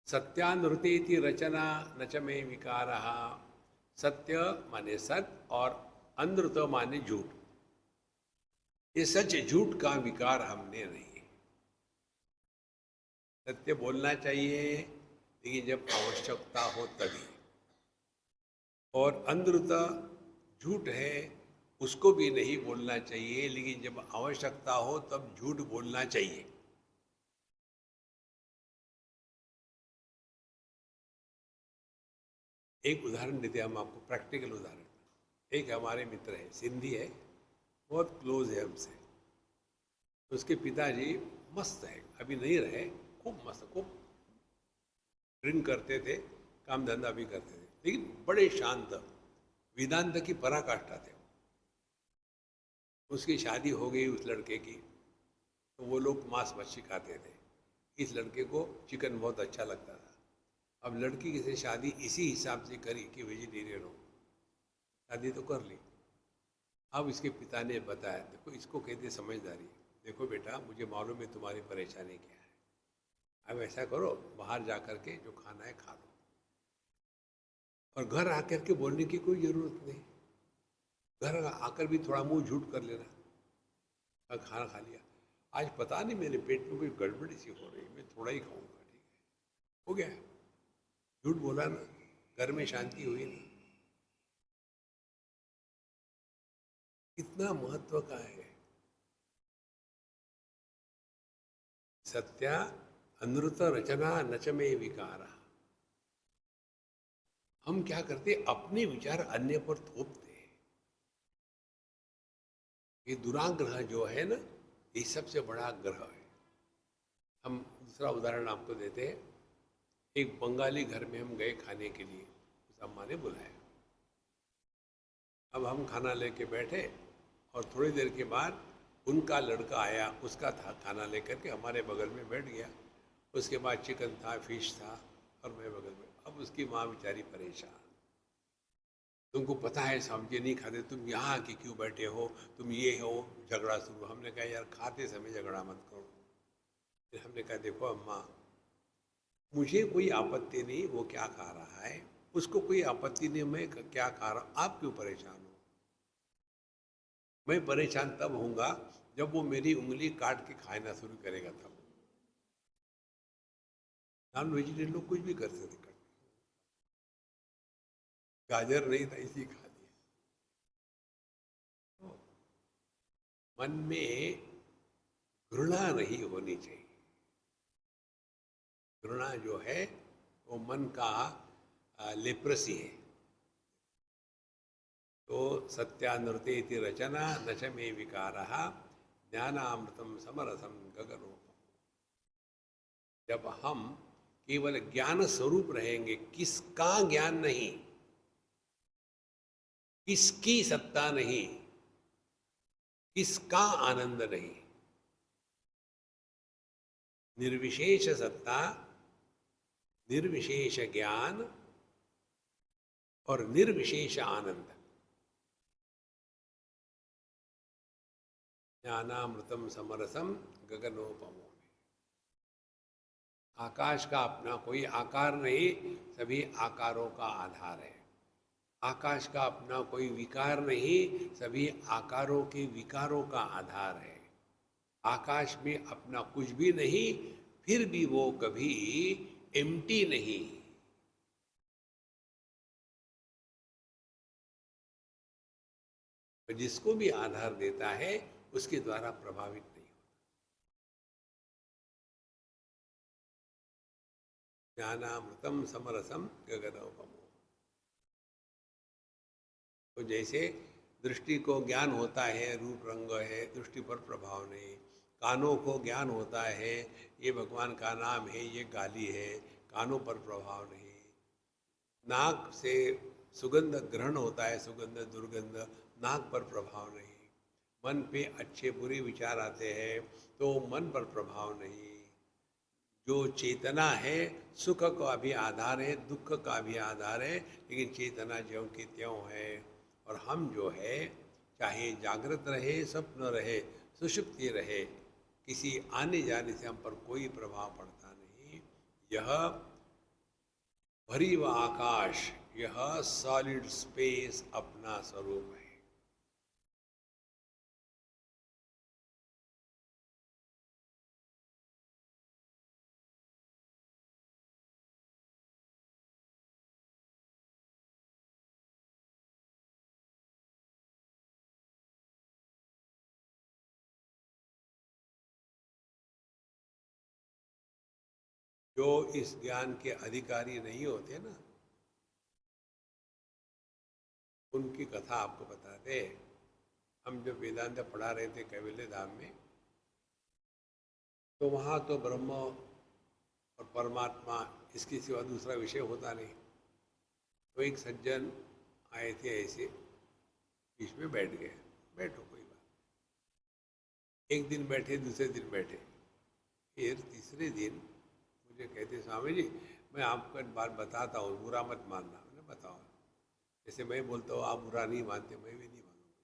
S2: सत्यानृतेति रचना नच में विकारहा, सत्य माने सत्य और अनृत माने झूठ। ये सच झूठ का विकार हमने नहीं है। सत्य बोलना चाहिए लेकिन जब आवश्यकता हो तभी। और अनृत झूठ है, उसको भी नहीं बोलना चाहिए, लेकिन जब आवश्यकता हो तब झूठ बोलना चाहिए। एक उदाहरण देते हैं हम आपको, प्रैक्टिकल उदाहरण। एक हमारे मित्र है, सिंधी है, बहुत क्लोज है हमसे। उसके पिताजी मस्त है, अभी नहीं रहे, खूब मस्त, खूब ड्रिंक करते थे, काम धंधा भी करते थे, लेकिन बड़े शांत, वेदांत की पराकाष्ठा थे। उसकी शादी हो गई उस लड़के की, तो वो लोग मांस मच्छी खाते थे, इस लड़के को चिकन बहुत अच्छा लगता था। अब लड़की से शादी इसी हिसाब से करी कि वेजिटेरियन हो, शादी तो कर ली। अब इसके पिता ने बताया, देखो इसको कहते समझदारी, देखो बेटा मुझे मालूम है तुम्हारी परेशानी क्या है, अब ऐसा करो बाहर जा कर के जो खाना है खा लो, और घर आकर के बोलने की कोई ज़रूरत नहीं। घर आकर भी थोड़ा मुंह झूठ कर लेना, और खाना खा लिया, आज पता नहीं मेरे पेट में कोई गड़बड़ी सी हो रही, मैं थोड़ा ही खाऊंगा, ठीक है, हो गया, झूठ बोला ना, घर में शांति हुई ना। कितना महत्व का है सत्या अनृत रचना नच में विकारा। हम क्या करते, अपने विचार अन्य पर थोपते हैं। ये दुराग्रह जो है ना, ये सबसे बड़ा ग्रह है। हम दूसरा उदाहरण आपको देते हैं। एक बंगाली घर में हम गए खाने के लिए, उस अम्मा ने बुलाया। अब हम खाना लेके बैठे और थोड़ी देर के बाद उनका लड़का आया, उसका था खाना लेकर के हमारे बगल में बैठ गया। उसके बाद चिकन था, फिश था, और मैं बगल में। अब उसकी माँ बेचारी परेशान, तुमको पता है सब्जी नहीं खाते, तुम यहाँ आके क्यों बैठे हो, तुम ये हो, झगड़ा शुरू। हमने कहा यार खाते समय झगड़ा मत करो। फिर हमने कहा देखो अम्मा, मुझे कोई आपत्ति नहीं वो क्या खा रहा है, उसको कोई आपत्ति नहीं मैं क्या खा रहा हूँ, आप क्यों परेशान हो? मैं परेशान तब होऊंगा जब वो मेरी उंगली काट के खाना शुरू करेगा तब। नॉन वेजिटेरियन लोग कुछ भी कर सकते, गाजर नहीं था इसी खा लिया। तो मन में घृणा नहीं होनी चाहिए। घृणा जो है वो मन का लेप्रसी है। तो सत्यानृतेति रचना नच में विकारः ज्ञानामृतम समरसम गगनोपम। जब हम केवल ज्ञान स्वरूप रहेंगे, किसका ज्ञान नहीं, किसकी सत्ता नहीं, किसका आनंद नहीं, निर्विशेष सत्ता, निर्विशेष ज्ञान और निर्विशेष आनंद। ज्ञानामृतम समरसम गगनोपमो। आकाश का अपना कोई आकार नहीं, सभी आकारों का आधार है। आकाश का अपना कोई विकार नहीं, सभी आकारों के विकारों का आधार है। आकाश में अपना कुछ भी नहीं, फिर भी वो कभी एम्प्टी नहीं। जिसको भी आधार देता है उसके द्वारा प्रभावित नहीं होता। ज्ञानामृतम समरसम गगनोपमो। तो जैसे दृष्टि को ज्ञान होता है, रूप रंग है, दृष्टि पर प्रभाव नहीं। कानों को ज्ञान होता है, ये भगवान का नाम है, ये गाली है, कानों पर प्रभाव नहीं। नाक से सुगंध ग्रहण होता है, सुगंध दुर्गंध, नाक पर प्रभाव नहीं। मन पे अच्छे बुरे विचार आते हैं तो मन पर प्रभाव नहीं। जो चेतना है, सुख का भी आधार है, दुख का भी आधार है, लेकिन चेतना ज्यों की त्यों है। और हम जो है, चाहे जागृत रहे, स्वप्न रहे, सुषुप्ति रहे, किसी आने जाने से हम पर कोई प्रभाव पड़ता नहीं। यह भरी व आकाश, यह सॉलिड स्पेस अपना स्वरूप है। जो इस ज्ञान के अधिकारी नहीं होते ना, उनकी कथा आपको बताते। हम जब वेदांत पढ़ा रहे थे कैवल्य धाम में, तो वहाँ तो ब्रह्म और परमात्मा इसके सिवा दूसरा विषय होता नहीं। तो एक सज्जन आए थे, ऐसे बीच में बैठ गए। बैठो, कोई बात। एक दिन बैठे, दूसरे दिन बैठे, फिर तीसरे दिन मुझे कहते, स्वामी जी मैं आपको एक बात बताता हूँ, बुरा मत मानना। मैंने बताओ। जैसे मैं बोलता हूँ आप बुरा नहीं मानते, मैं भी नहीं मानूंगा।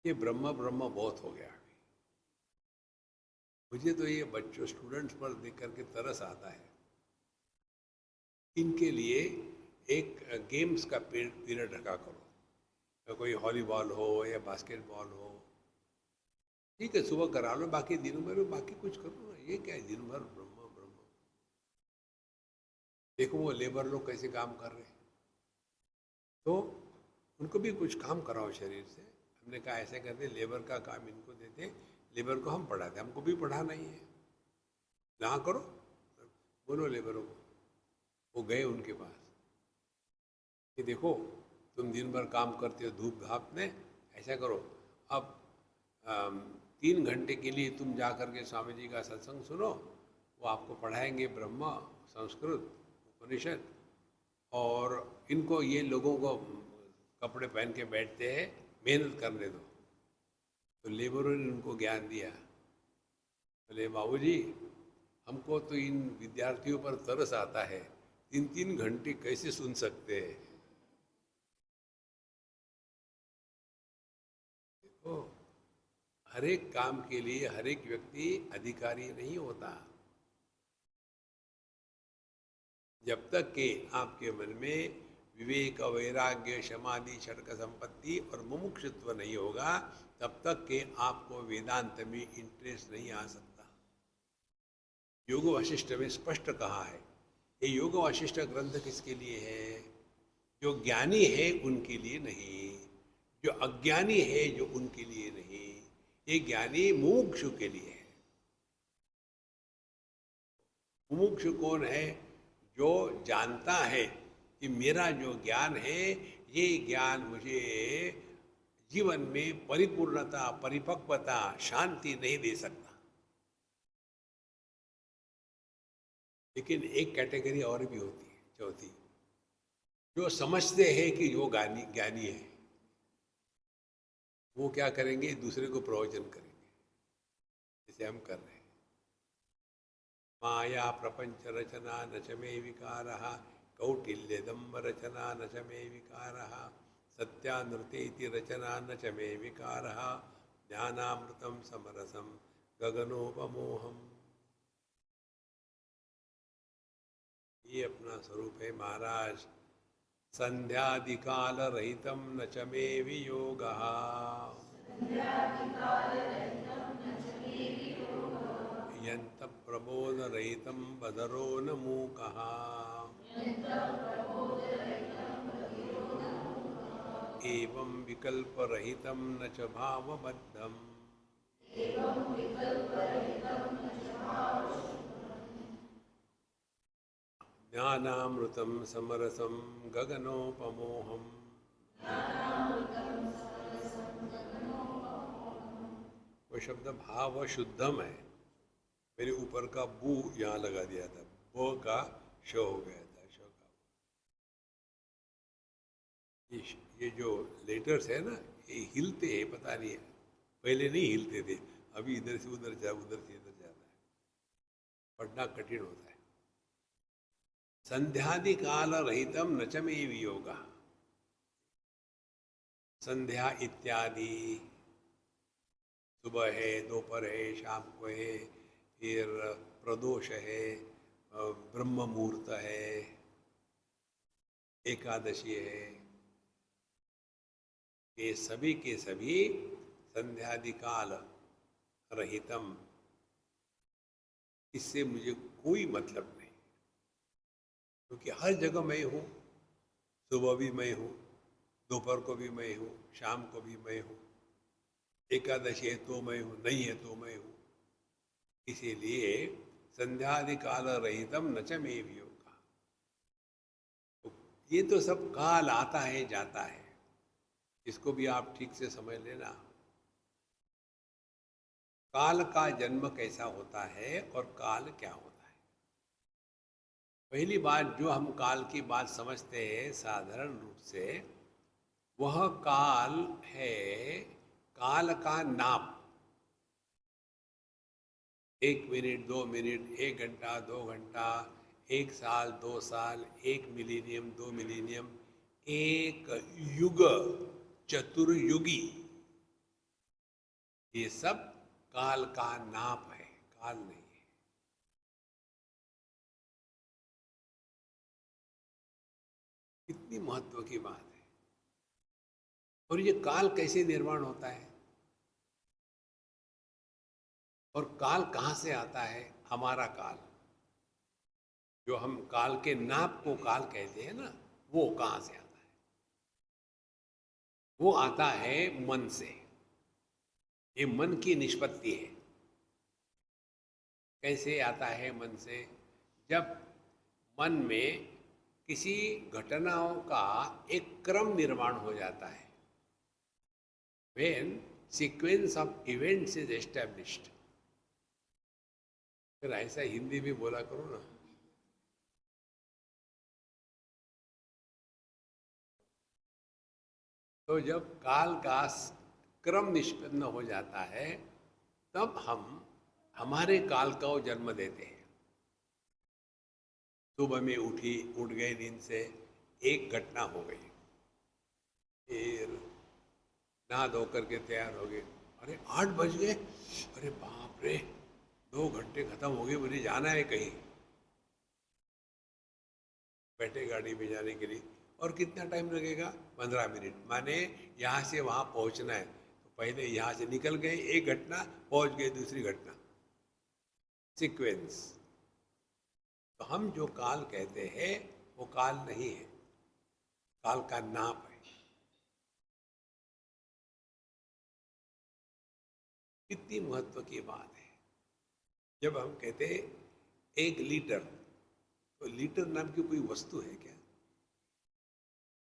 S2: ये ब्रह्म ब्रह्म बहुत हो गया। मुझे तो ये बच्चों स्टूडेंट्स पर देख करके तरस आता है। इनके लिए एक गेम्स का पीरियड रखा करो, या कोई वॉलीबॉल हो या बास्केटबॉल हो, ठीक है सुबह करा लो, बाकी दिनों में बाकी कुछ करो ना। ये क्या है, दिन भर ब्रह्म ब्रह्म। देखो वो लेबर लोग कैसे काम कर रहे हैं, तो उनको भी कुछ काम कराओ शरीर से। हमने कहा ऐसे करते, लेबर का काम इनको देते, लेबर को हम पढ़ाते, हमको भी पढ़ाना ही है। यहाँ करो, बोलो लेबरों को। वो गए उनके पास कि देखो तुम दिन भर काम करते हो धूप धाप में, ऐसा करो अब 3 घंटे के लिए तुम जा कर के स्वामी जी का सत्संग सुनो। वो आपको पढ़ाएंगे ब्रह्म, संस्कृत, उपनिषद। और इनको, ये लोगों को कपड़े पहन के बैठते हैं, मेहनत करने दो। तो लेबरों ने उनको ज्ञान दिया। बोले बाबूजी हमको तो इन विद्यार्थियों पर तरस आता है, 3-3 घंटे कैसे सुन सकते हैं। देखो हर एक काम के लिए हर एक व्यक्ति अधिकारी नहीं होता। जब तक कि आपके मन में विवेक, वैराग्य, समाधि, षटक संपत्ति और मुमुक्षुत्व नहीं होगा, तब तक कि आपको वेदांत में इंटरेस्ट नहीं आ सकता। योग वशिष्ठ में स्पष्ट कहा है। ये योग वशिष्ठ ग्रंथ किसके लिए है? जो ज्ञानी है उनके लिए नहीं, जो अज्ञानी है जो उनके लिए नहीं। ये ज्ञानी मुमुक्षु के लिए है। मुमुक्षु कौन है? जो जानता है कि मेरा जो ज्ञान है, ये ज्ञान मुझे जीवन में परिपूर्णता, परिपक्वता, शांति नहीं दे सकता। लेकिन एक कैटेगरी और भी होती है, चौथी, जो समझते हैं कि जो ज्ञानी है, वो क्या करेंगे? दूसरे को प्रवचन करेंगे, जैसे हम कर रहे हैं। माया प्रपंच रचना न च मे विकारः, कौटिल्य दम्भ रचना न च मे विकारः, सत्यानृतेति रचना न च मे विकारः ज्ञानामृतं समरसं गगनोपमोहम। ये अपना स्वरूप है महाराज। संध्यादिकाल रहितं न च मे वियोगः, यंत प्रबोध रहितं बदरो न मूकः, एवं विकल्प रहितं न च भावबद्धम्, ज्ञानामृतं समरसं गगनोपमोहम्। वो शब्द भाव शुद्धम है। मेरे ऊपर का बू यहाँ लगा दिया था, ब का श हो गया था, श का। ये जो लेटर्स है ना, ये हिलते हैं, पता नहीं है, पहले नहीं हिलते थे, अभी इधर से उधर जा, उधर से इधर जाता है, पढ़ना कठिन होता है। संध्यादि काल रहितम न च मे वियोगा। संध्या इत्यादि, सुबह है, दोपहर है, शाम को है, फिर प्रदोष है, ब्रह्म मुहूर्त है, एकादशी है, ये सभी के सभी संध्यादि काल रहितम, इससे मुझे कोई मतलब नहीं, क्योंकि हर जगह मैं हूँ। सुबह भी मैं हूँ, दोपहर को भी मैं हूँ, शाम को भी मैं हूँ, एकादशी है तो मैं हूँ, नहीं है तो मैं हूँ। इसीलिए संध्यादि काल रहितम न च मे वियोगा। ये तो सब काल आता है जाता है, इसको भी आप ठीक से समझ लेना। काल का जन्म कैसा होता है और काल क्या होता है। पहली बात जो हम काल की बात समझते हैं साधारण रूप से, वह काल है काल का नाप। 1 मिनट, 2 मिनट, 1 घंटा, 2 घंटा, 1 साल, 2 साल, 1 मिलीनियम, 2 मिलीनियम, 1 युग, चतुर्युगी, ये सब काल का नाप है, काल नहीं है। कितनी महत्व की बात है। और ये काल कैसे निर्माण होता है और काल कहाँ से आता है। हमारा काल, जो हम काल के नाप को काल कहते हैं ना, वो कहाँ से आता है। वो आता है मन से। ये मन की निष्पत्ति है। कैसे आता है मन से। जब मन में किसी घटनाओं का एक क्रम निर्माण हो जाता है, when sequence of events is established। फिर ऐसा हिंदी में बोला करो ना। तो जब काल का क्रम निष्पन्न हो जाता है, तब हम हमारे काल का वो जन्म देते हैं। सुबह में उठ गए नींद से, एक घटना हो गई, फिर नहा धो करके तैयार हो गए, अरे 8 बज गए, अरे बाप रे 2 घंटे खत्म हो गए, मुझे जाना है कहीं। बैठे गाड़ी में जाने के लिए, और कितना टाइम लगेगा, 15 मिनट। माने यहाँ से वहाँ पहुँचना है, तो पहले यहाँ से निकल गए, एक घटना, पहुँच गए दूसरी घटना, सीक्वेंस। तो हम जो काल कहते हैं वो काल नहीं है, काल का नाप है। कितनी महत्व की बात है। जब हम कहते हैं 1 लीटर, तो लीटर नाम की कोई वस्तु है क्या।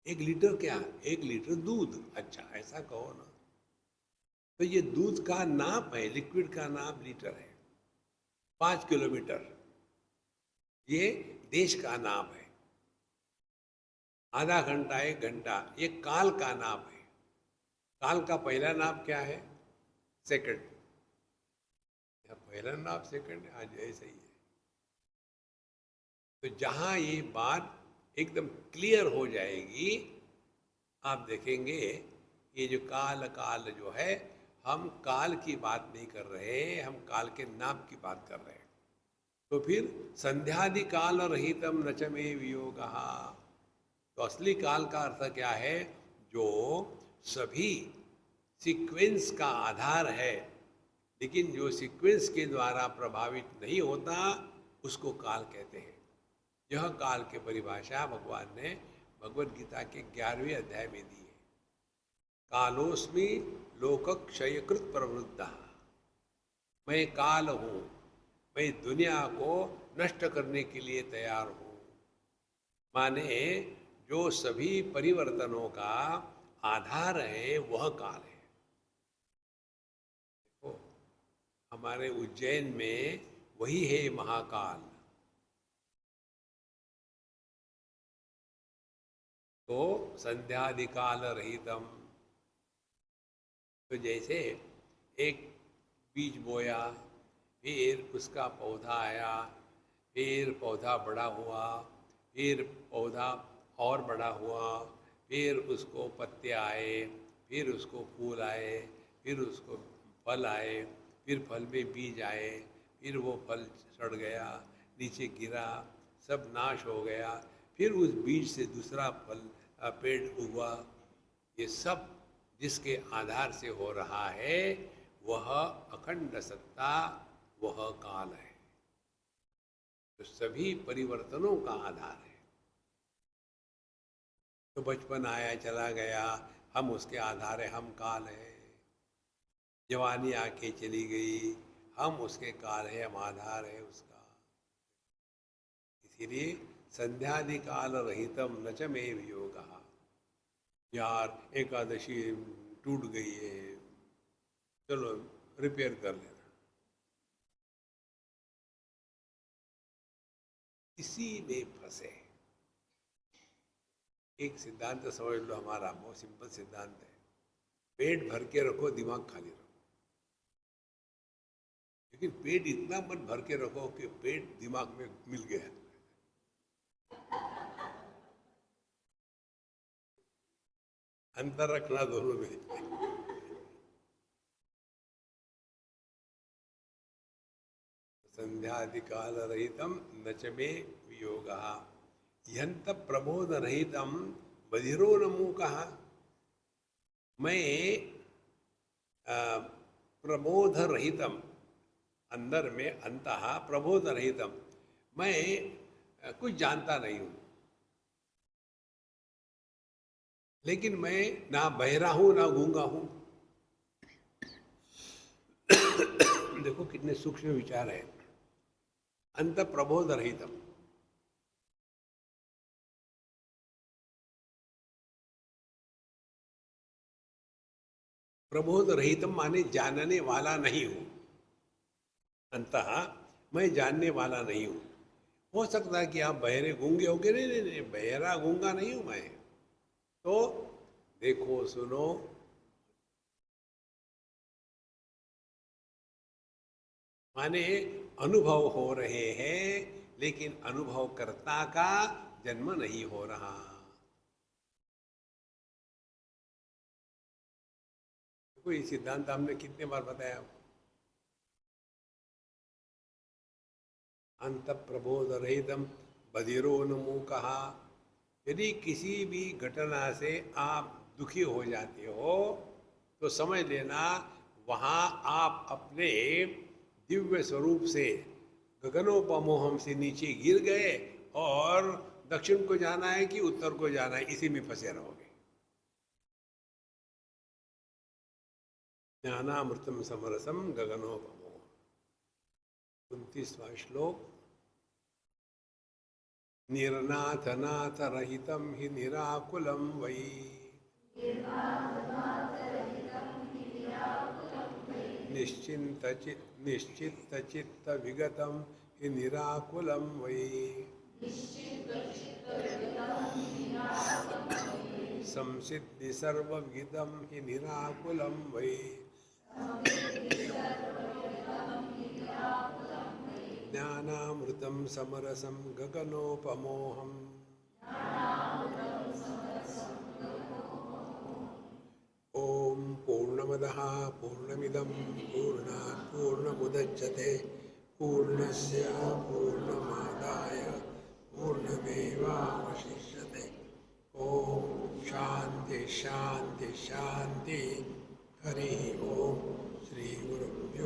S2: 1 लीटर क्या, 1 लीटर दूध। अच्छा ऐसा कहो ना, तो ये दूध का नाप है, लिक्विड का नाप लीटर है। 5 किलोमीटर ये देश का नाप है। आधा घंटा, 1 घंटा, ये काल का नाप है। काल का पहला नाप क्या है, सेकंड। पहला नाप सेकंड है, आज ऐसा ही है। तो जहां ये बात एकदम क्लियर हो जाएगी आप देखेंगे ये जो काल काल जो है, हम काल की बात नहीं कर रहे, हम काल के नाम की बात कर रहे हैं। तो फिर संध्यादि काल रहितम न च मे वियोगः, तो असली काल का अर्थ क्या है? जो सभी सीक्वेंस का आधार है, लेकिन जो सीक्वेंस के द्वारा प्रभावित नहीं होता, उसको काल कहते हैं। यह काल की परिभाषा भगवान ने भगवद गीता के 11वें अध्याय में दी है। कालोस्मि लोक क्षयकृत प्रवृत्ता, मैं काल हूँ, मैं दुनिया को नष्ट करने के लिए तैयार हूँ। माने जो सभी परिवर्तनों का आधार है वह काल है। देखो, हमारे उज्जैन में वही है महाकाल। तो संध्यादि काल रहितम, तो जैसे एक बीज बोया, फिर उसका पौधा आया, फिर पौधा बड़ा हुआ, फिर पौधा और बड़ा हुआ, फिर उसको पत्ते आए, फिर उसको फूल आए, फिर उसको फल आए, फिर फल में बीज आए, फिर वो फल सड़ गया, नीचे गिरा, सब नाश हो गया, फिर उस बीज से दूसरा फल पेड़ उगा। ये सब जिसके आधार से हो रहा है वह अखंड सत्ता, वह काल है, तो सभी परिवर्तनों का आधार है। तो बचपन आया चला गया, हम उसके आधार है, हम काल है। जवानी आके चली गई, हम उसके काल है, हम आधार है उसका। इसीलिए संध्यादि काल रहितम न च मे वियोगः। यार एकादशी टूट गई है, चलो रिपेयर कर लेना, इसी में फंसे। एक सिद्धांत समझ लो हमारा, बहुत सिंपल सिद्धांत है, पेट भर के रखो, दिमाग खाली रखो। लेकिन पेट इतना मत भर के रखो कि पेट दिमाग में मिल गया। अंतर रखना दोनों में। संध्यादि काल रहितम न च मे वियोगः, यंत प्रबोध रहितम बधिरो न मूकः। मैं प्रबोध रहितम, अंदर में अंतः प्रबोध रहितम, मैं कुछ जानता नहीं हूँ, लेकिन मैं ना बहरा हूं ना गूंगा हूं। देखो कितने सूक्ष्म विचार है। अंत प्रबोध रहितम, प्रबोध रहितम माने जानने वाला नहीं हूं। अंतः मैं जानने वाला नहीं हूं। हो सकता है कि आप बहरे गूंगे होंगे, नहीं नहीं नहीं, बहरा गूंगा नहीं हूं मैं। तो देखो सुनो, माने अनुभव हो रहे हैं, लेकिन अनुभवकर्ता का जन्म नहीं हो रहा। कोई सिद्धांत हमने कितने बार बताया आपको? अंत प्रबोध रहितम बधिरो न मूकः। यदि किसी भी घटना से आप दुखी हो जाते हो तो समझ लेना वहाँ आप अपने दिव्य स्वरूप से गगनोपमोहम से नीचे गिर गए, और दक्षिण को जाना है कि उत्तर को जाना है, इसी में फंसे रहोगे। ज्ञानामृतम समरसम गगनोपमो, 29वां श्लोक। निर्नाथ नाथ रहितम हि निराकुलम वै, निश्चित चित्त विगतम हि निराकुलम वै, संसिद्धि सर्वविदम हि निराकुलम वै, ज्ञानामृतम समरसम गगनोपमोहम। ओम पूर्णमदः पूर्णमिदं पूर्णात् पूर्णमुदच्यते पूर्णस्य पूर्णमादाय पूर्णमेवावशिष्यते। ओम शांति शांति शांति। हरि ओम। श्री गुरुभ्यो